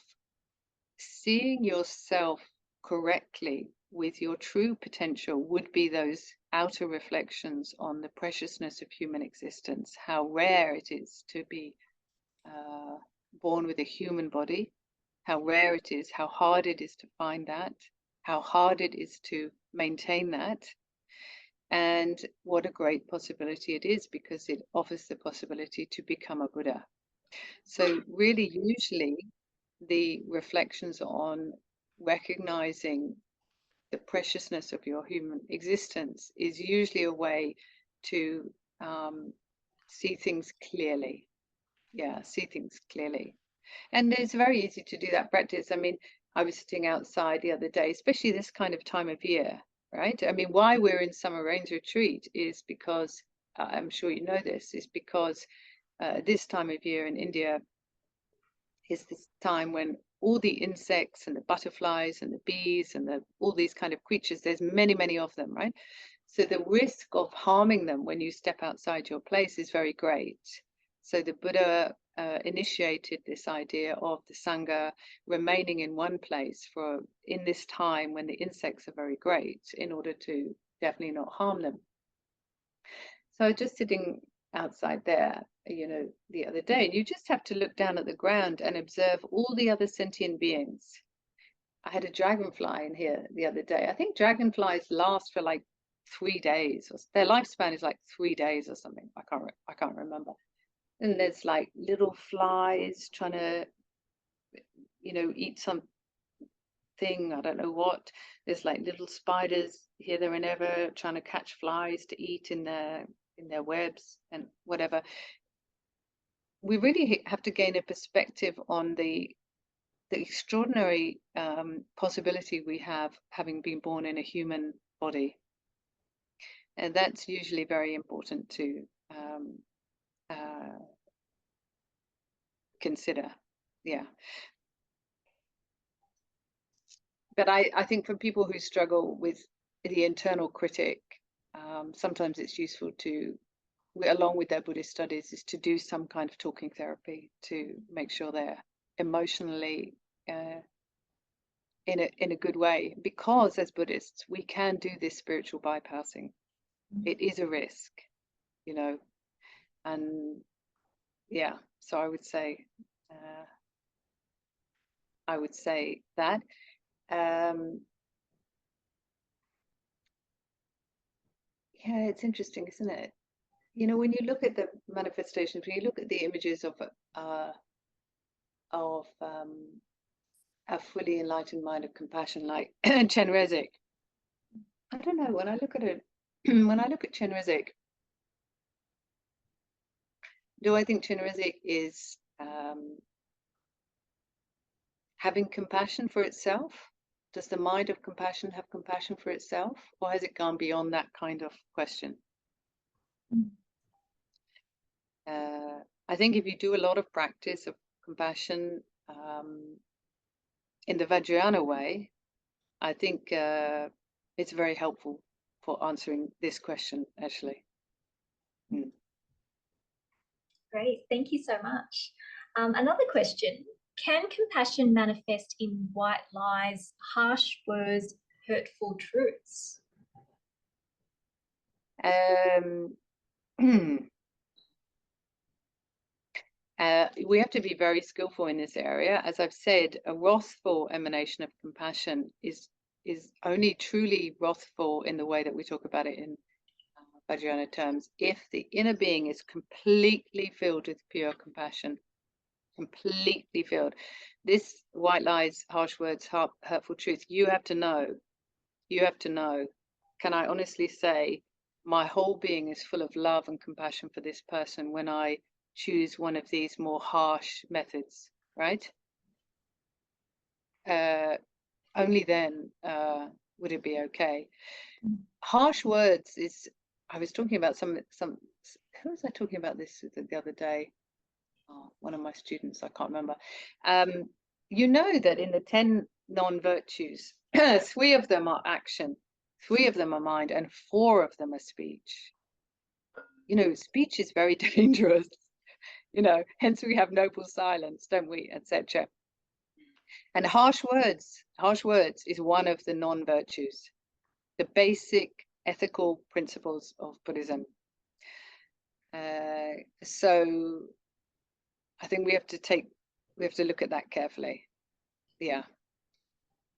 seeing yourself correctly with your true potential would be those outer reflections on the preciousness of human existence, how rare it is to be born with a human body, how rare it is, how hard it is to find that, how hard it is to maintain that, and what a great possibility it is, because it offers the possibility to become a Buddha. So really, usually, the reflections on recognizing the preciousness of your human existence is usually a way to see things clearly. Yeah, see things clearly. And it's very easy to do that practice. I mean, I was sitting outside the other day, especially this kind of time of year, right? I mean, why we're in Summer Rains Retreat is because, I'm sure you know this, is because this time of year in India is this time when all the insects and the butterflies and the bees and all these kind of creatures, there's many, many of them, right? So the risk of harming them when you step outside your place is very great. So the Buddha initiated this idea of the Sangha remaining in one place in this time when the insects are very great, in order to definitely not harm them. So just sitting outside there, the other day, and you just have to look down at the ground and observe all the other sentient beings. I had a dragonfly in here the other day. I think dragonflies last for like 3 days, or their lifespan is like 3 days or something. I can't remember. And there's like little flies trying to, eat something. I don't know what. There's like little spiders here, there, and ever trying to catch flies to eat in their webs and whatever. We really have to gain a perspective on the extraordinary possibility we have, having been born in a human body, and that's usually very important to consider. Yeah, but I think for people who struggle with the internal critic, sometimes it's useful to, along with their Buddhist studies, is to do some kind of talking therapy to make sure they're emotionally in a good way, because as Buddhists we can do this spiritual bypassing. It is a risk, and yeah, so I would say that yeah, it's interesting, isn't it? When you look at the manifestations, when you look at the images of a fully enlightened mind of compassion, like Chenrezig, I don't know, when I look at it, when I look at Chenrezig, do I think Chenrezig is having compassion for itself? Does the mind of compassion have compassion for itself, or has it gone beyond that kind of question? I think if you do a lot of practice of compassion in the Vajrayana way, I think it's very helpful for answering this question, actually. Great, thank you so much. Another question: can compassion manifest in white lies, harsh words, hurtful truths? We have to be very skillful in this area. As I've said, a wrathful emanation of compassion is only truly wrathful in the way that we talk about it in Vajrayana terms, if the inner being is completely filled with pure compassion, completely filled. This white lies, harsh words, hurtful truth, you have to know. You have to know. Can I honestly say my whole being is full of love and compassion for this person when I choose one of these more harsh methods, right? Only then would it be okay. Harsh words is, I was talking about some, who was I talking about this with the other day? Oh, one of my students, I can't remember. You know that in the 10 non-virtues, 3 of them are action, 3 of them are mind, and 4 of them are speech. You know, speech is very dangerous, you know, hence we have noble silence, don't we, etc. And harsh words is one of the non-virtues, the basic ethical principles of Buddhism. So I think we have to look at that carefully. Yeah.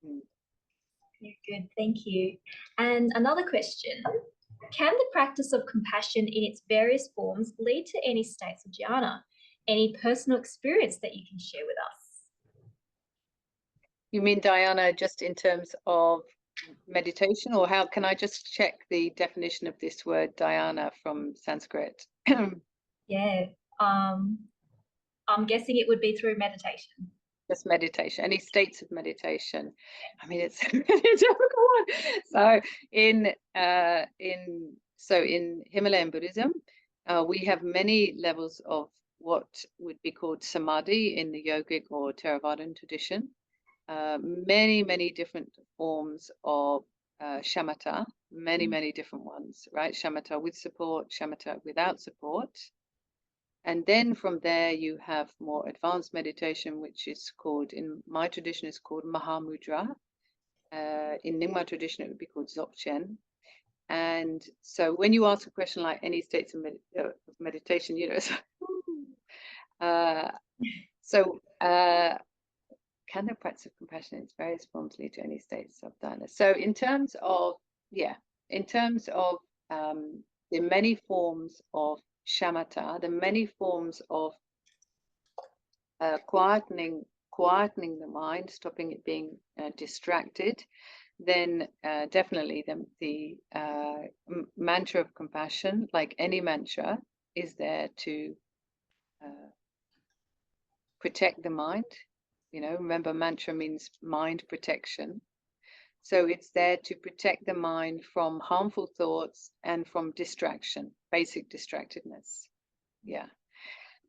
Very good, thank you. And another question, can the practice of compassion in its various forms lead to any states of jhana? Any personal experience that you can share with us? You mean, Diana, just in terms of meditation, or how can I just check the definition of this word Dhyana from Sanskrit? Yeah, I'm guessing it would be through meditation. Just meditation, any states of meditation. I mean, it's a really difficult one. So in Himalayan Buddhism, we have many levels of what would be called samadhi in the yogic or Theravadan tradition. Many different forms of shamatha, many different ones, right? Shamatha with support, shamatha without support. And then from there you have more advanced meditation, which is called, in my tradition, is called Mahamudra. In Nyingma tradition, it would be called Dzogchen. And so when you ask a question like any states of meditation, you know, it's can the practice of compassion in its various forms lead to any states of dharana? So in terms of, the many forms of shamatha, the many forms of quietening the mind, stopping it being distracted, then definitely the mantra of compassion, like any mantra, is there to protect the mind. You know, remember, mantra means mind protection. So it's there to protect the mind from harmful thoughts and from distraction, basic distractedness. Yeah.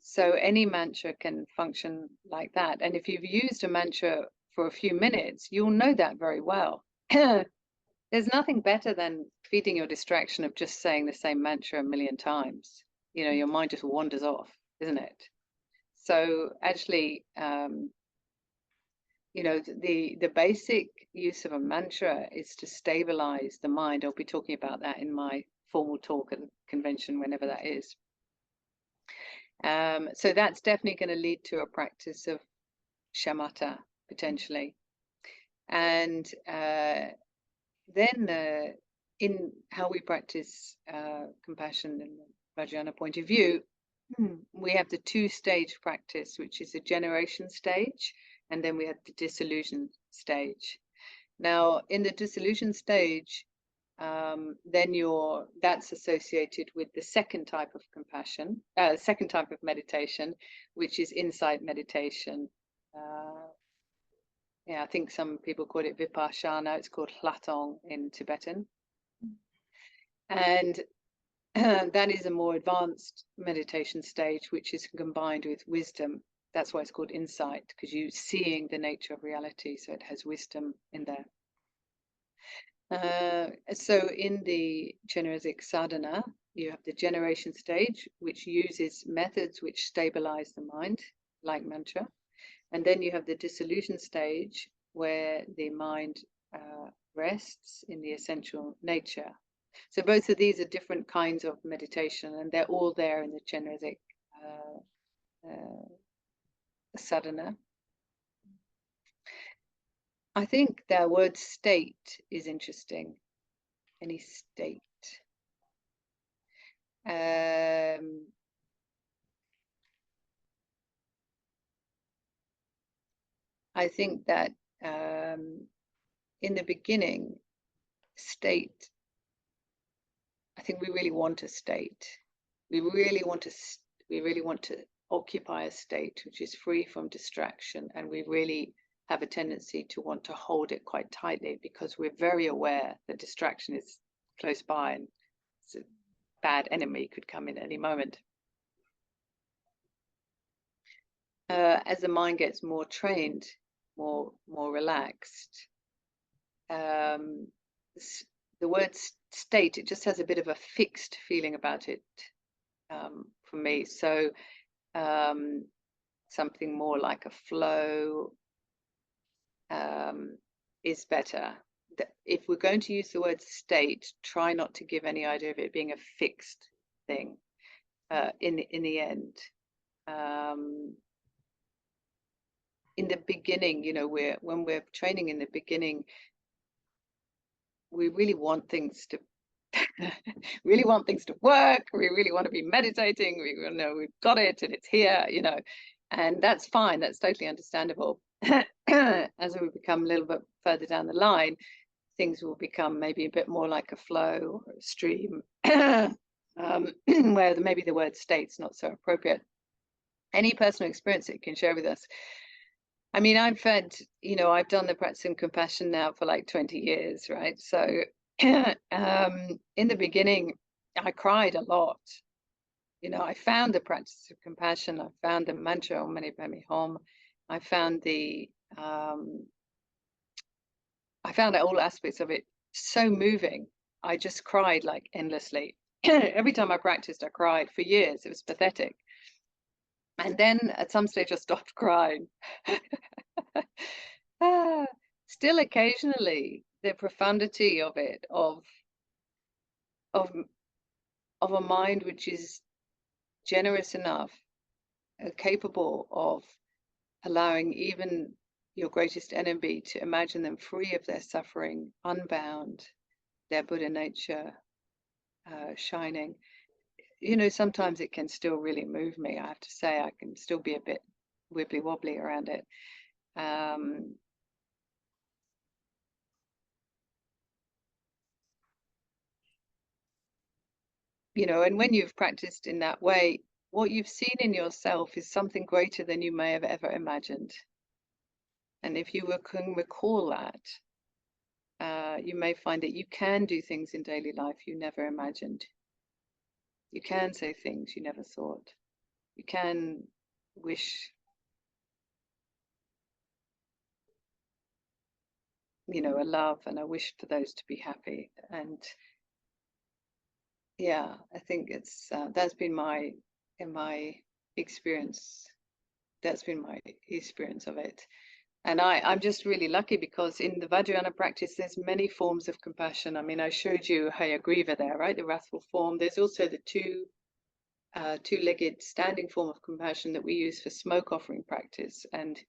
So any mantra can function like that. And if you've used a mantra for a few minutes, you'll know that very well. There's nothing better than feeding your distraction of just saying the same mantra a million times. You know, your mind just wanders off, isn't it? So actually, you know, the basic use of a mantra is to stabilize the mind. I'll be talking about that in my formal talk at the convention, whenever that is. So that's definitely going to lead to a practice of shamatha, potentially. And then in how we practice compassion in the Vajrayana point of view, we have the 2-stage practice, which is a generation stage, and then we have the disillusion stage. Now, in the disillusion stage, then that's associated with the second type of compassion, second type of meditation, which is insight meditation. Yeah, I think some people call it vipassana. It's called hlatong in Tibetan. And that is a more advanced meditation stage, which is combined with wisdom. That's why it's called insight, because you're seeing the nature of reality, so it has wisdom in there. So in the Generasic sadhana, you have the generation stage, which uses methods which stabilize the mind, like mantra. And then you have the disillusion stage, where the mind rests in the essential nature. So both of these are different kinds of meditation, and they're all there in the Generasic sadhana. I think the word state is interesting. Any state. I think that in the beginning, state, I think we really want a state. We really want to occupy a state which is free from distraction, and we really have a tendency to want to hold it quite tightly because we're very aware that distraction is close by and it's a bad enemy could come in any moment. As the mind gets more trained, more relaxed, the word state, it just has a bit of a fixed feeling about it for me. So something more like a flow is better. If we're going to use the word state, try not to give any idea of it being a fixed thing in the end. In the beginning, you know, when we're training in the beginning, we really want things to really want things to work. We really want to be meditating. We know we've got it and it's here, you know, and that's fine. That's totally understandable. As we become a little bit further down the line, things will become maybe a bit more like a flow or a stream, where maybe the word state's not so appropriate. Any personal experience that you can share with us? I mean, I've done the Practicing Compassion now for like 20 years, right? So in the beginning, I cried a lot. You know, I found the practice of compassion. I found the mantra Om Mani Padme Hum. I found I found all aspects of it so moving. I just cried like endlessly. Every time I practiced, I cried for years. It was pathetic. And then at some stage, I stopped crying. Still occasionally, the profundity of it, of a mind which is generous enough, capable of allowing even your greatest enemy to imagine them free of their suffering, unbound, their Buddha nature shining. You know, sometimes it can still really move me. I have to say, I can still be a bit wibbly wobbly around it. You know, and when you've practiced in that way, what you've seen in yourself is something greater than you may have ever imagined. And if you can recall that, you may find that you can do things in daily life you never imagined. You can say things you never thought. You can wish, you know, a love and a wish for those to be happy. And yeah, I think it's that's been my experience. That's been my experience of it. And I'm just really lucky because in the Vajrayana practice, there's many forms of compassion. I mean, I showed you Hayagriva there, right? The wrathful form. There's also the two-legged standing form of compassion that we use for smoke offering practice. And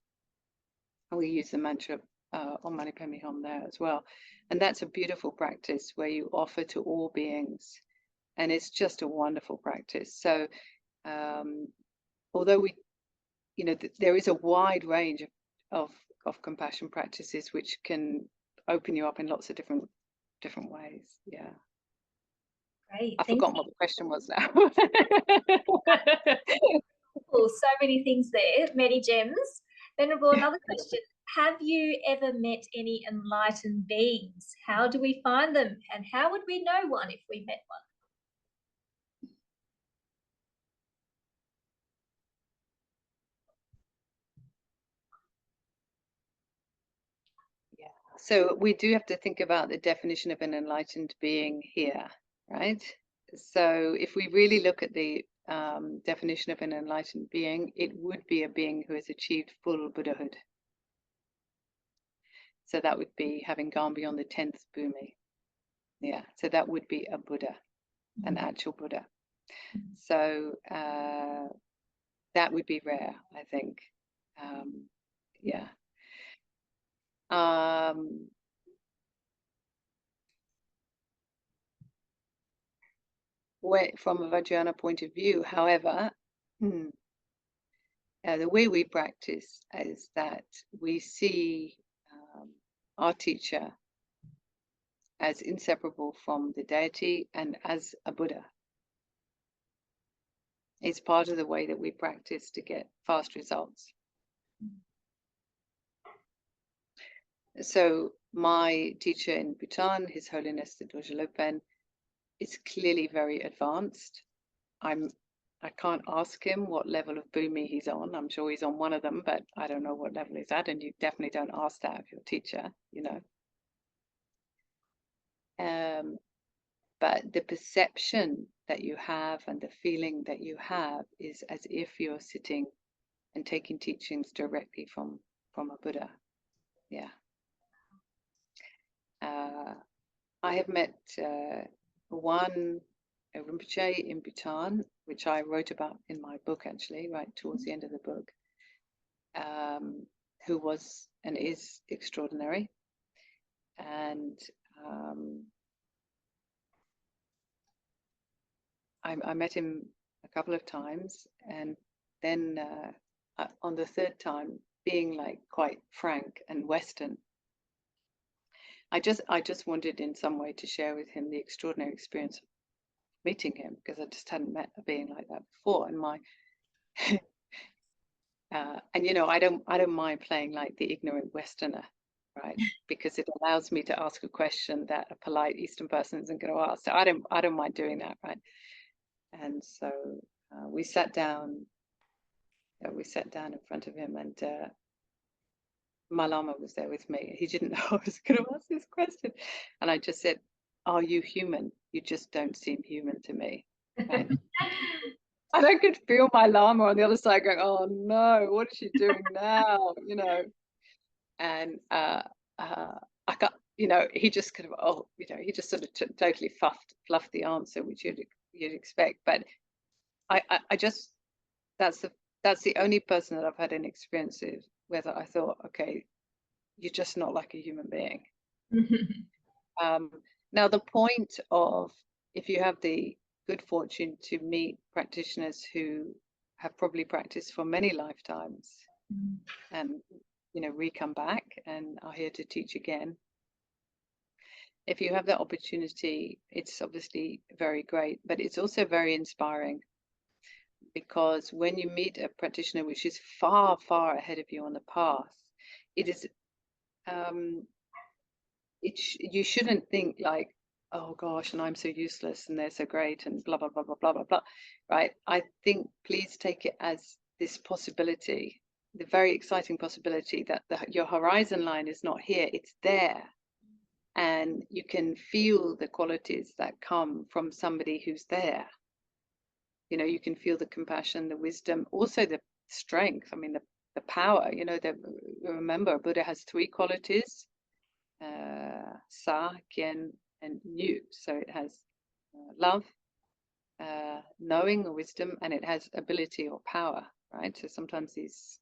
we use the mantra Om Mani Padme Hum there as well. And that's a beautiful practice where you offer to all beings. And it's just a wonderful practice. So although there is a wide range of compassion practices which can open you up in lots of different ways. Yeah. Great. I've forgotten what the question was now. Cool. So many things there, many gems. Venerable, another question. Have you ever met any enlightened beings? How do we find them? And how would we know one if we met one? So we do have to think about the definition of an enlightened being here, right? So if we really look at the definition of an enlightened being, it would be a being who has achieved full Buddhahood. So that would be having gone beyond the 10th bhumi. Yeah, so that would be a Buddha, an actual Buddha. So that would be rare, I think. Yeah. from a Vajrayana point of view. However, the way we practice is that we see our teacher as inseparable from the deity and as a Buddha. It's part of the way that we practice to get fast results. So my teacher in Bhutan, His Holiness the Dorje Lopen, is clearly very advanced. I can't ask him what level of bhumi he's on. I'm sure he's on one of them, but I don't know what level he's at, and you definitely don't ask that of your teacher, you know. But the perception that you have and the feeling that you have is as if you're sitting and taking teachings directly from a Buddha. Yeah. I have met one Rinpoche in Bhutan, which I wrote about in my book, actually, right towards the end of the book, who was and is extraordinary. And I met him a couple of times, and then on the third time, being like quite frank and Western, I just wanted in some way to share with him the extraordinary experience of meeting him, because I just hadn't met a being like that before. And my and you know, I don't mind playing like the ignorant Westerner, right? Because it allows me to ask a question that a polite Eastern person isn't going to ask. So I don't mind doing that, right? And so we sat down in front of him, and my Lama was there with me. He didn't know I was going to ask this question, and I just said, "Are you human? You just don't seem human to me." Right? And I could feel my Lama on the other side going, "Oh no, what is she doing now?" You know, and I got, you know, he just kind of, he just sort of totally fluffed the answer, which you'd expect. But I just, that's the only person that I've had an experience with whether I thought, okay, you're just not like a human being. Now the point of, if you have the good fortune to meet practitioners who have probably practiced for many lifetimes and, you know, come back and are here to teach again, if you have that opportunity, it's obviously very great, but it's also very inspiring, because when you meet a practitioner which is far, far ahead of you on the path, it is you shouldn't think like, oh gosh, and I'm so useless and they're so great and blah blah blah blah blah blah blah, right? I think please take it as this possibility, the very exciting possibility that your horizon line is not here, it's there, and you can feel the qualities that come from somebody who's there. You know, you can feel the compassion, the wisdom, also the strength. I mean, the power. You know, remember, Buddha has 3 qualities: Sa, Kien, and Nu. So it has love, knowing or wisdom, and it has ability or power, right? So sometimes these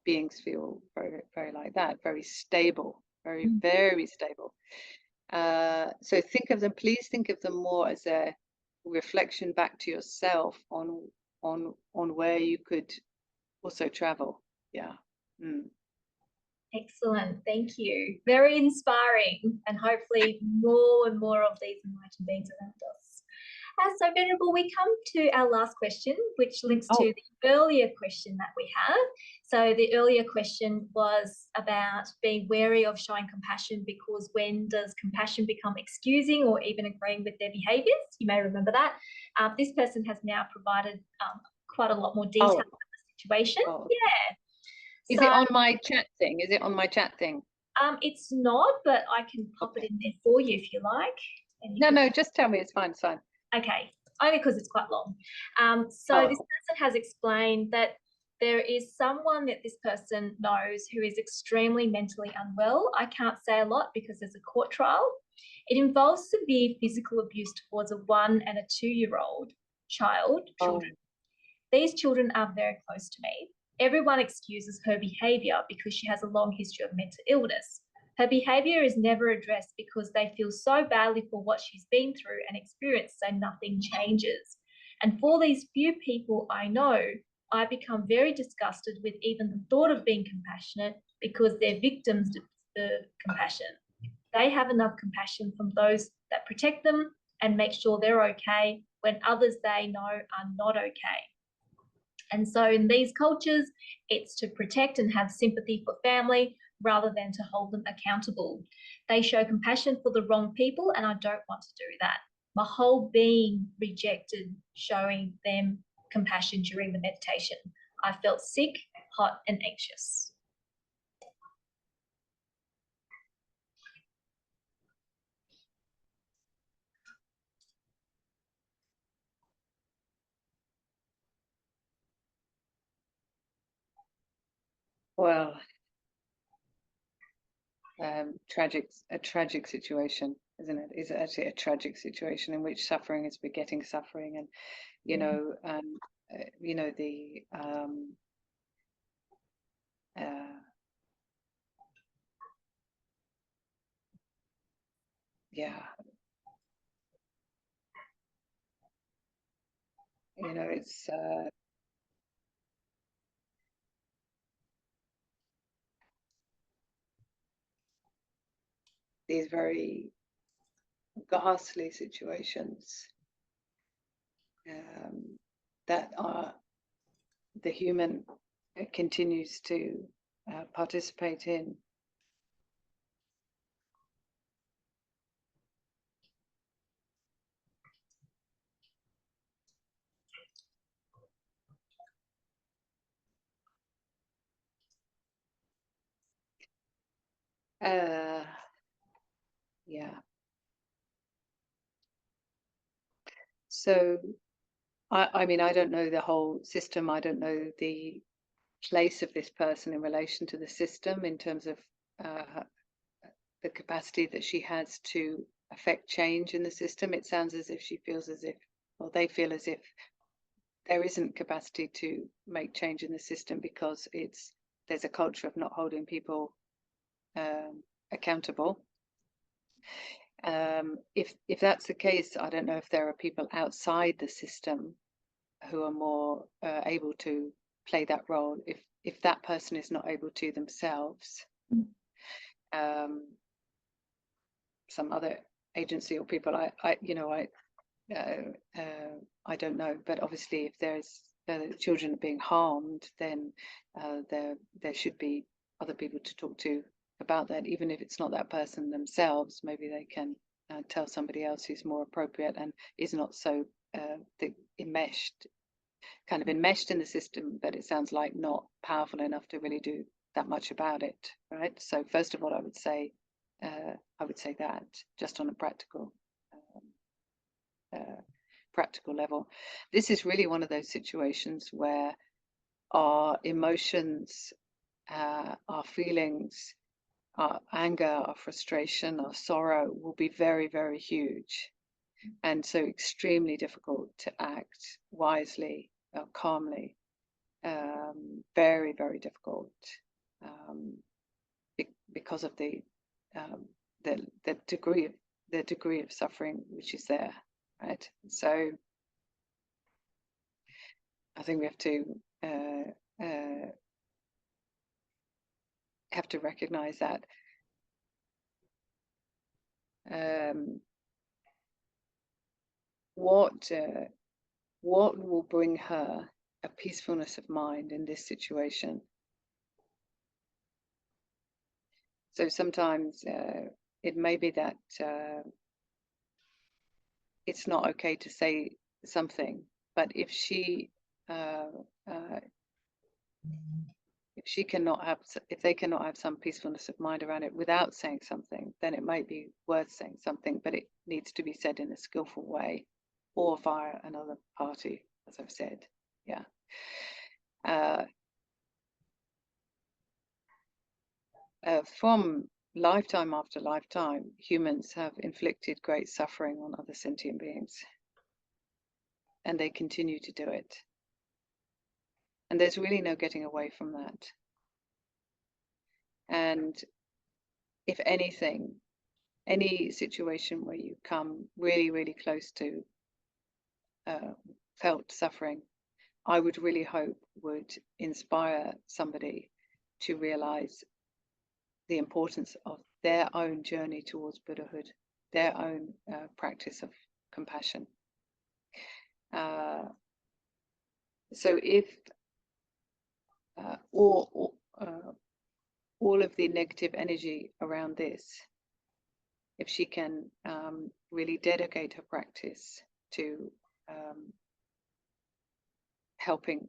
beings feel very, very like that, very stable, very, very stable. So think of them, please think of them more as a reflection back to yourself on where you could also travel. Yeah. Excellent, thank you. Very inspiring, and hopefully more and more of these enlightened beings around us. So Venerable, we come to our last question, which links to the earlier question that we have. So the earlier question was about being wary of showing compassion, because when does compassion become excusing or even agreeing with their behaviours? You may remember that. This person has now provided quite a lot more detail on the situation. Yeah. Is it on my chat thing? Is it on my chat thing? It's not, but I can pop it in there for you if you like. No, just tell me. It's fine. It's fine. Okay, only because it's quite long. This person has explained that there is someone that this person knows who is extremely mentally unwell. I can't say a lot because there's a court trial. It involves severe physical abuse towards a 1- and a 2-year-old children. These children are very close to me. Everyone excuses her behaviour because she has a long history of mental illness. Her behavior is never addressed because they feel so badly for what she's been through and experienced, so nothing changes. And for these few people I know, I become very disgusted with even the thought of being compassionate because they're victims of the compassion. They have enough compassion from those that protect them and make sure they're okay when others they know are not okay. And so in these cultures, it's to protect and have sympathy for family rather than to hold them accountable. They show compassion for the wrong people, and I don't want to do that. My whole being rejected showing them compassion during the meditation. I felt sick, hot, and anxious. Well, a tragic situation, isn't it? It's actually a tragic situation in which suffering is begetting suffering, and you know, the yeah, it's these very ghastly situations that are the human continues to participate in. Yeah. So, I mean, I don't know the whole system. I don't know the place of this person in relation to the system in terms of the capacity that she has to affect change in the system. It sounds as if she feels as if, or they feel as if there isn't capacity to make change in the system because there's a culture of not holding people accountable. If that's the case, I don't know if there are people outside the system who are more able to play that role. If that person is not able to themselves, some other agency or people, I don't know. But obviously, if there's children being harmed, then there should be other people to talk to about that, even if it's not that person themselves. Maybe they can tell somebody else who's more appropriate and is not so enmeshed in the system, but it sounds like not powerful enough to really do that much about it, right? So first of all, I would say that just on a practical level, this is really one of those situations where our emotions, our feelings, our anger, our frustration, our sorrow will be very, very huge, and so extremely difficult to act wisely, calmly. Very, very difficult because of the degree of suffering which is there, right? So I think we have to recognize that. What will bring her a peacefulness of mind in this situation? So sometimes it may be that it's not okay to say something, but if they cannot have some peacefulness of mind around it without saying something, then it might be worth saying something, but it needs to be said in a skillful way or via another party, as I've said. Yeah. From lifetime after lifetime, humans have inflicted great suffering on other sentient beings, and they continue to do it. And there's really no getting away from that. And if anything, any situation where you come really, really close to felt suffering, I would really hope would inspire somebody to realize the importance of their own journey towards Buddhahood, their own practice of compassion. So if all of the negative energy around this, if she can really dedicate her practice to helping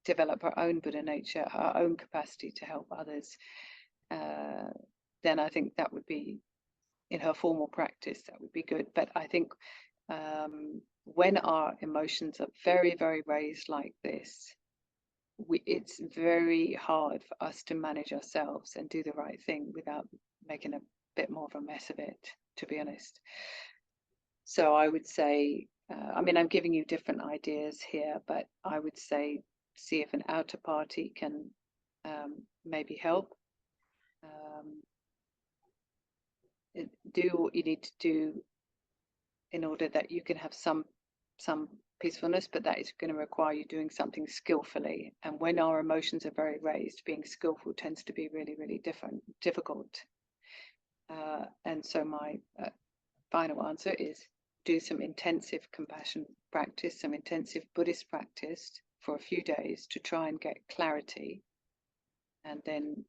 develop her own Buddha nature, her own capacity to help others, then I think that would be, in her formal practice, that would be good. But I think when our emotions are very, very raised like this, it's very hard for us to manage ourselves and do the right thing without making a bit more of a mess of it, to be honest. So I would say, I mean, I'm giving you different ideas here, but I would say see if an outer party can maybe help. Do what you need to do in order that you can have some peacefulness, but that is going to require you doing something skillfully. And when our emotions are very raised, being skillful tends to be really, really difficult. And so my final answer is do some intensive compassion practice, some intensive Buddhist practice for a few days to try and get clarity, and then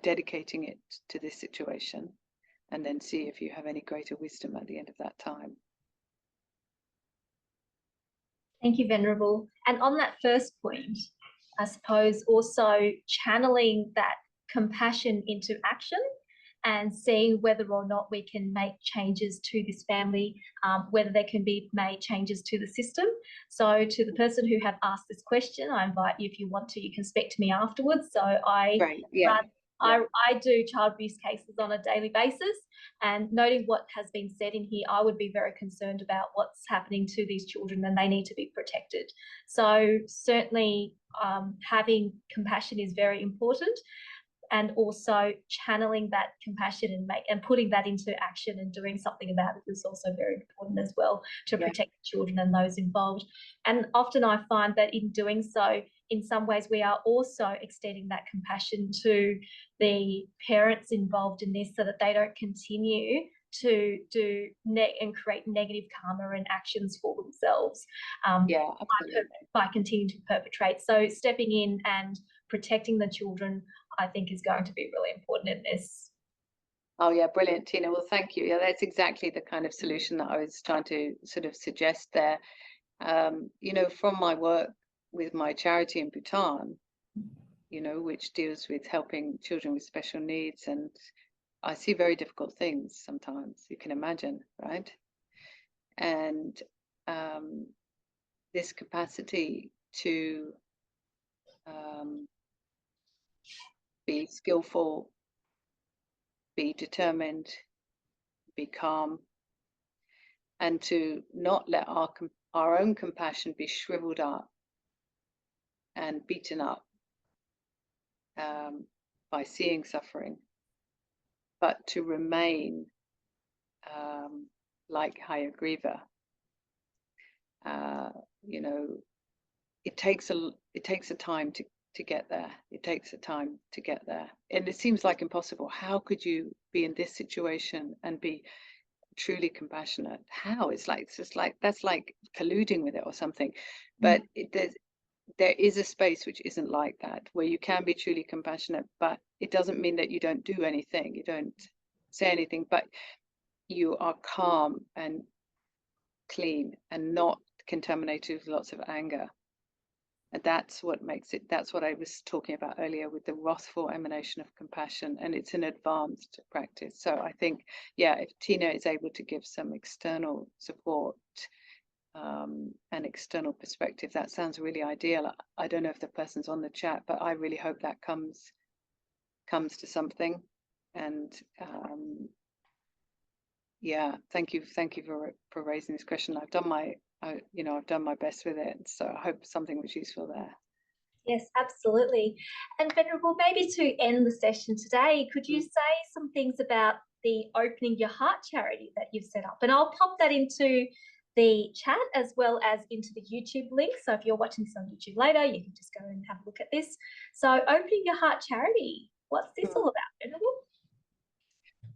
dedicating it to this situation, and then see if you have any greater wisdom at the end of that time. Thank you, Venerable. And on that first point, I suppose also channeling that compassion into action and seeing whether or not we can make changes to this family, whether there can be made changes to the system. So to the person who have asked this question, I invite you, if you want to, you can speak to me afterwards. So I do child abuse cases on a daily basis, and noting what has been said in here, I would be very concerned about what's happening to these children, and they need to be protected. So certainly having compassion is very important, and also channeling that compassion and putting that into action and doing something about it is also very important as well, to protect the children and those involved. And often I find that in doing so, in some ways we are also extending that compassion to the parents involved in this, so that they don't continue to do and create negative karma and actions for themselves by continuing to perpetrate. So stepping in and protecting the children, I think, is going to be really important in this. Oh yeah, brilliant, Tina. Well, thank you. Yeah, that's exactly the kind of solution that I was trying to sort of suggest there. You know, from my work with my charity in Bhutan, you know, which deals with helping children with special needs, and I see very difficult things sometimes, you can imagine, right? And this capacity to be skillful, be determined, be calm, and to not let our own compassion be shriveled up and beaten up by seeing suffering, but to remain like Hayagriva. You know, it takes a time to get there. It takes a time to get there, and it seems like impossible. How could you be in this situation and be truly compassionate? How? It's just like that's like colluding with it or something. But there is a space which isn't like that, where you can be truly compassionate, but it doesn't mean that you don't do anything, you don't say anything, but you are calm and clean and not contaminated with lots of anger. And that's what makes it, that's what I was talking about earlier with the wrathful emanation of compassion, and it's an advanced practice. So I think, yeah, if Tina is able to give some external support and external perspective, that sounds really ideal. I don't know if the person's on the chat, but I really hope that comes to something. And yeah, thank you for raising this question. I've done my best with it, so I hope something was useful there. Yes, absolutely. And Venerable, maybe to end the session today, could you say some things about the Opening Your Heart charity that you've set up? And I'll pop that into the chat as well as into the YouTube link. So if you're watching this on YouTube later, you can just go and have a look at this. So Opening Your Heart charity, what's this all about, Venerable?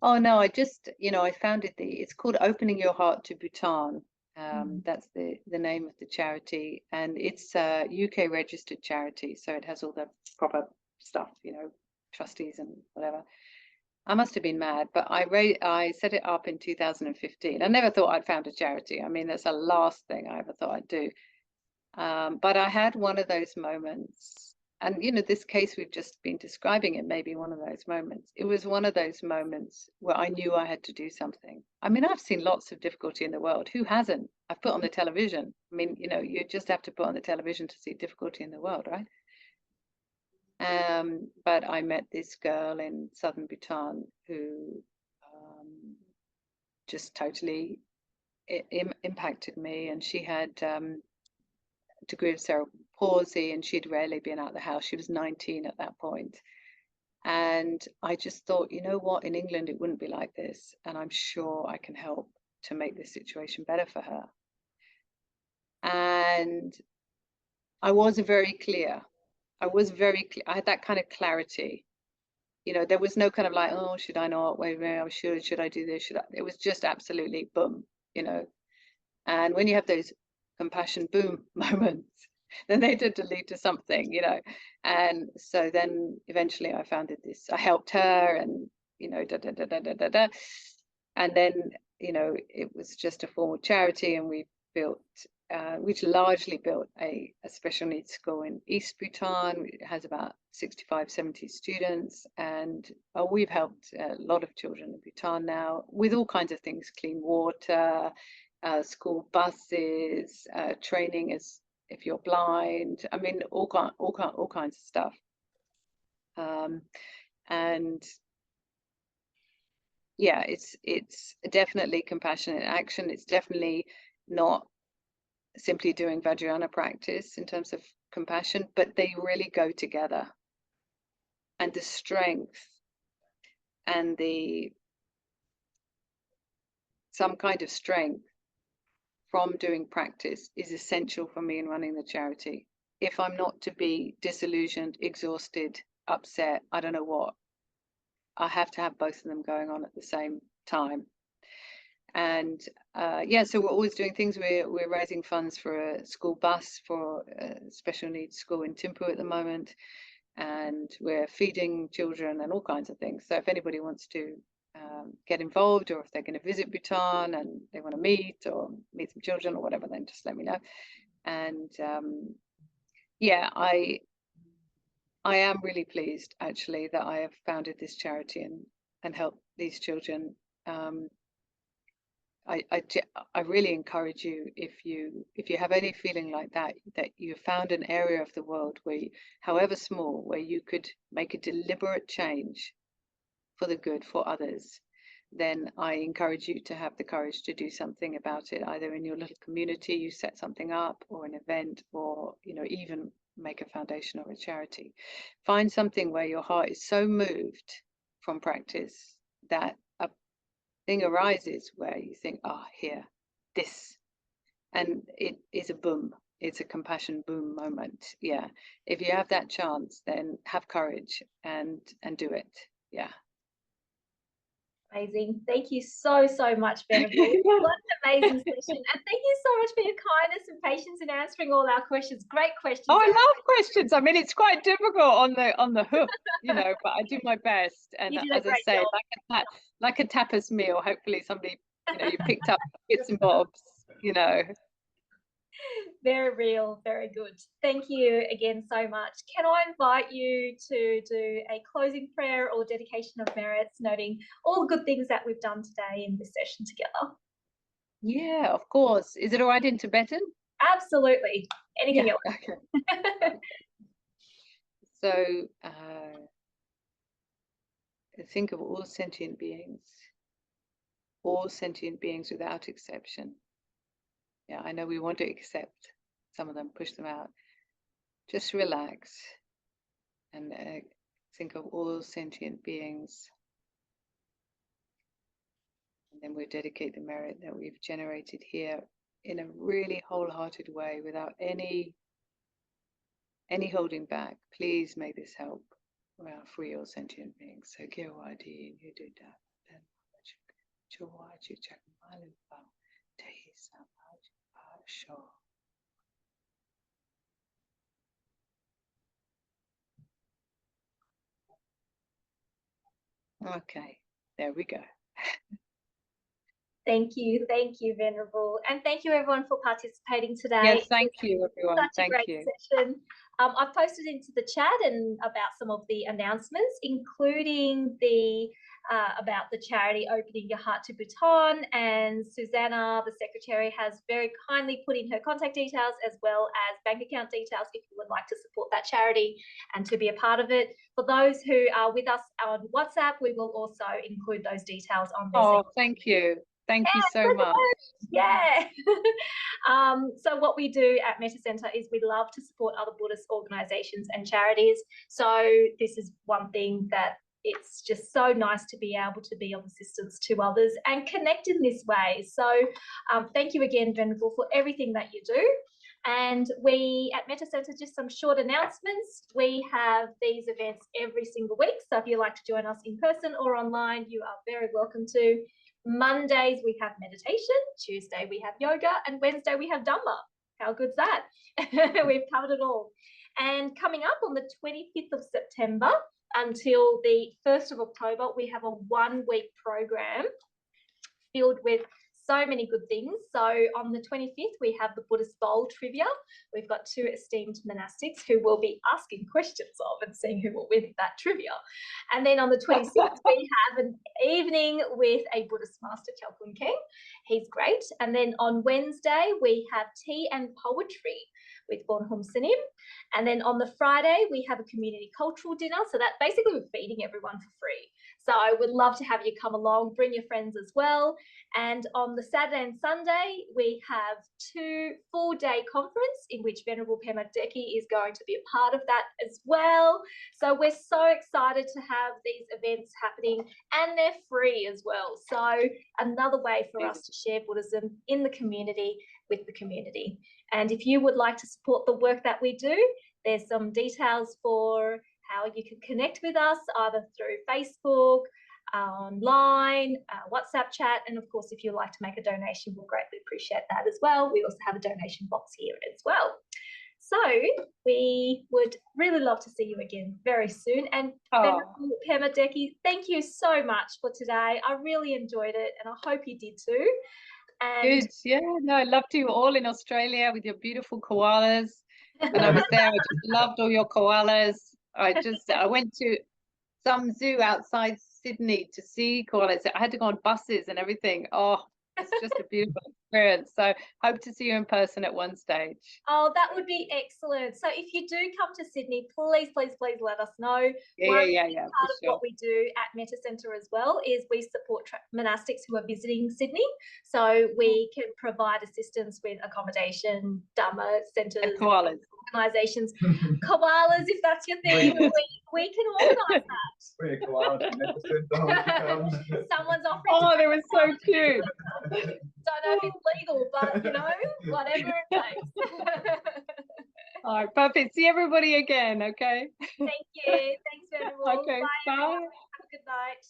Oh no, I just, I founded it's called Opening Your Heart to Bhutan. That's the name of the charity, and it's a UK registered charity, so it has all the proper stuff, trustees and whatever. I must have been mad, but I set it up in 2015. I never thought I'd found a charity. I mean, that's the last thing I ever thought I'd do. But I had one of those moments, and this case we've just been describing, it may be one of those moments. It was one of those moments where I knew I had to do something. I mean, I've seen lots of difficulty in the world. Who hasn't? I've put on the television. I mean, you just have to put on the television to see difficulty in the world, right? But I met this girl in southern Bhutan who just totally impacted me, and she had degree of cerebral palsy, and she'd rarely been out of the house. She was 19 at that point. And I just thought, you know what, in England it wouldn't be like this, and I'm sure I can help to make this situation better for her. And I was very clear. I had that kind of clarity. There was no kind of like, oh, should I not? Wait a minute, should I do this? It was just absolutely boom, And when you have those compassion boom moments, then they tend to lead to something, And so then eventually I founded this. I helped her, and and then it was just a formal charity, and we built. Which largely built a special needs school in East Bhutan. It has about 65, 70 students, and we've helped a lot of children in Bhutan now with all kinds of things: clean water, school buses, training as if you're blind. I mean, all kinds of stuff. And yeah, it's definitely compassionate action. It's definitely not simply doing Vajrayana practice in terms of compassion, but they really go together. And the strength and some kind of strength from doing practice is essential for me in running the charity. If I'm not to be disillusioned, exhausted, upset, I don't know what, I have to have both of them going on at the same time. And yeah, so we're always doing things. We're raising funds for a school bus for a special needs school in Thimphu at the moment, and we're feeding children and all kinds of things. So if anybody wants to get involved, or if they're going to visit Bhutan and they want to meet some children or whatever, then just let me know. And yeah, I am really pleased actually that I have founded this charity and helped these children. I really encourage you, if you have any feeling like that you found an area of the world where, however small, where you could make a deliberate change for the good for others, then I encourage you to have the courage to do something about it, either in your little community, you set something up, or an event, or even make a foundation or a charity. Find something where your heart is so moved from practice that a thing arises where you think, here, this, and it is a boom. It's a compassion boom moment. Yeah, if you have that chance, then have courage and do it. Yeah. Amazing. Thank you so much, Venerable. What an amazing session. And thank you so much for your kindness and patience in answering all our questions. Great questions. Oh, I love questions. I mean, it's quite difficult on the hoof, but I do my best. And as I say, like a tapas meal, hopefully somebody, you picked up bits and bobs, Very real, very good. Thank you again so much. Can I invite you to do a closing prayer or dedication of merits, noting all the good things that we've done today in this session together? Yeah, of course. Is it all right in Tibetan? Absolutely. Anything else? Okay. So think of all sentient beings without exception. Yeah, I know we want to accept some of them, push them out. Just relax and think of all sentient beings. And then we'll dedicate the merit that we've generated here in a really wholehearted way, without any holding back. Please make this help free all sentient beings. So Gewadi, you do that. Then okay, there we go. Thank you, Venerable, and thank you everyone for participating today. Yes, thank you everyone. Such a great session. I've posted into the chat and about some of the announcements, including the about the charity Opening Your Heart to Bhutan, and Susanna, the secretary, has very kindly put in her contact details as well as bank account details if you would like to support that charity and to be a part of it. For those who are with us on WhatsApp, we will also include those details on this. Oh, thank you. Thank you so much. Yeah. So what we do at Metta Centre is we love to support other Buddhist organisations and charities. So this is one thing that it's just so nice to be able to be of assistance to others and connect in this way. So thank you again, Venerable, for everything that you do. And we at Metta Centre, just some short announcements. We have these events every single week. So if you'd like to join us in person or online, you are very welcome to. Mondays we have meditation, Tuesday we have yoga, and Wednesday we have Dhamma. How good's that? We've covered it all. And coming up on the 25th of September until the 1st of October, we have a 1-week program filled with so many good things. So on the 25th, we have the Buddhist Bowl Trivia. We've got 2 esteemed monastics who will be asking questions of and seeing who will win that trivia. And then on the 26th, we have an evening with a Buddhist master, Chalkun King. He's great. And then on Wednesday, we have tea and poetry with Bonhum Sanim. And then on the Friday, we have a community cultural dinner. So that basically we're feeding everyone for free. So I would love to have you come along, bring your friends as well. And on the Saturday and Sunday, we have 2 full-day conference in which Venerable Pema Deki is going to be a part of that as well. So we're so excited to have these events happening, and they're free as well. So another way for us to share Buddhism in the community with the community. And if you would like to support the work that we do, there's some details for how you can connect with us, either through Facebook, online, WhatsApp chat, and of course, if you'd like to make a donation, we'll greatly appreciate that as well. We also have a donation box here as well. So we would really love to see you again very soon. And Venerable Pema Deki, thank you so much for today. I really enjoyed it, and I hope you did too. And good, yeah, no, I loved you all in Australia with your beautiful koalas. And I was there, I just loved all your koalas. I went to some zoo outside Sydney to see koalas. I had to go on buses and everything. Oh, it's just a beautiful experience. So hope to see you in person at one stage. Oh, that would be excellent. So if you do come to Sydney, please let us know. Yeah. Part of what we do at Metta Centre as well is we support monastics who are visiting Sydney. So we can provide assistance with accommodation, Dhamma centres, and koalas. Organisations, koalas, if that's your thing. We can organise that. We're koalas at Metta Centre. Someone's offering. Oh, they were so cute. Don't know if it's legal, but you know, whatever it takes. All right, perfect. See everybody again, okay? Thank you. Thanks, Venerable. Okay, bye. Have a good night.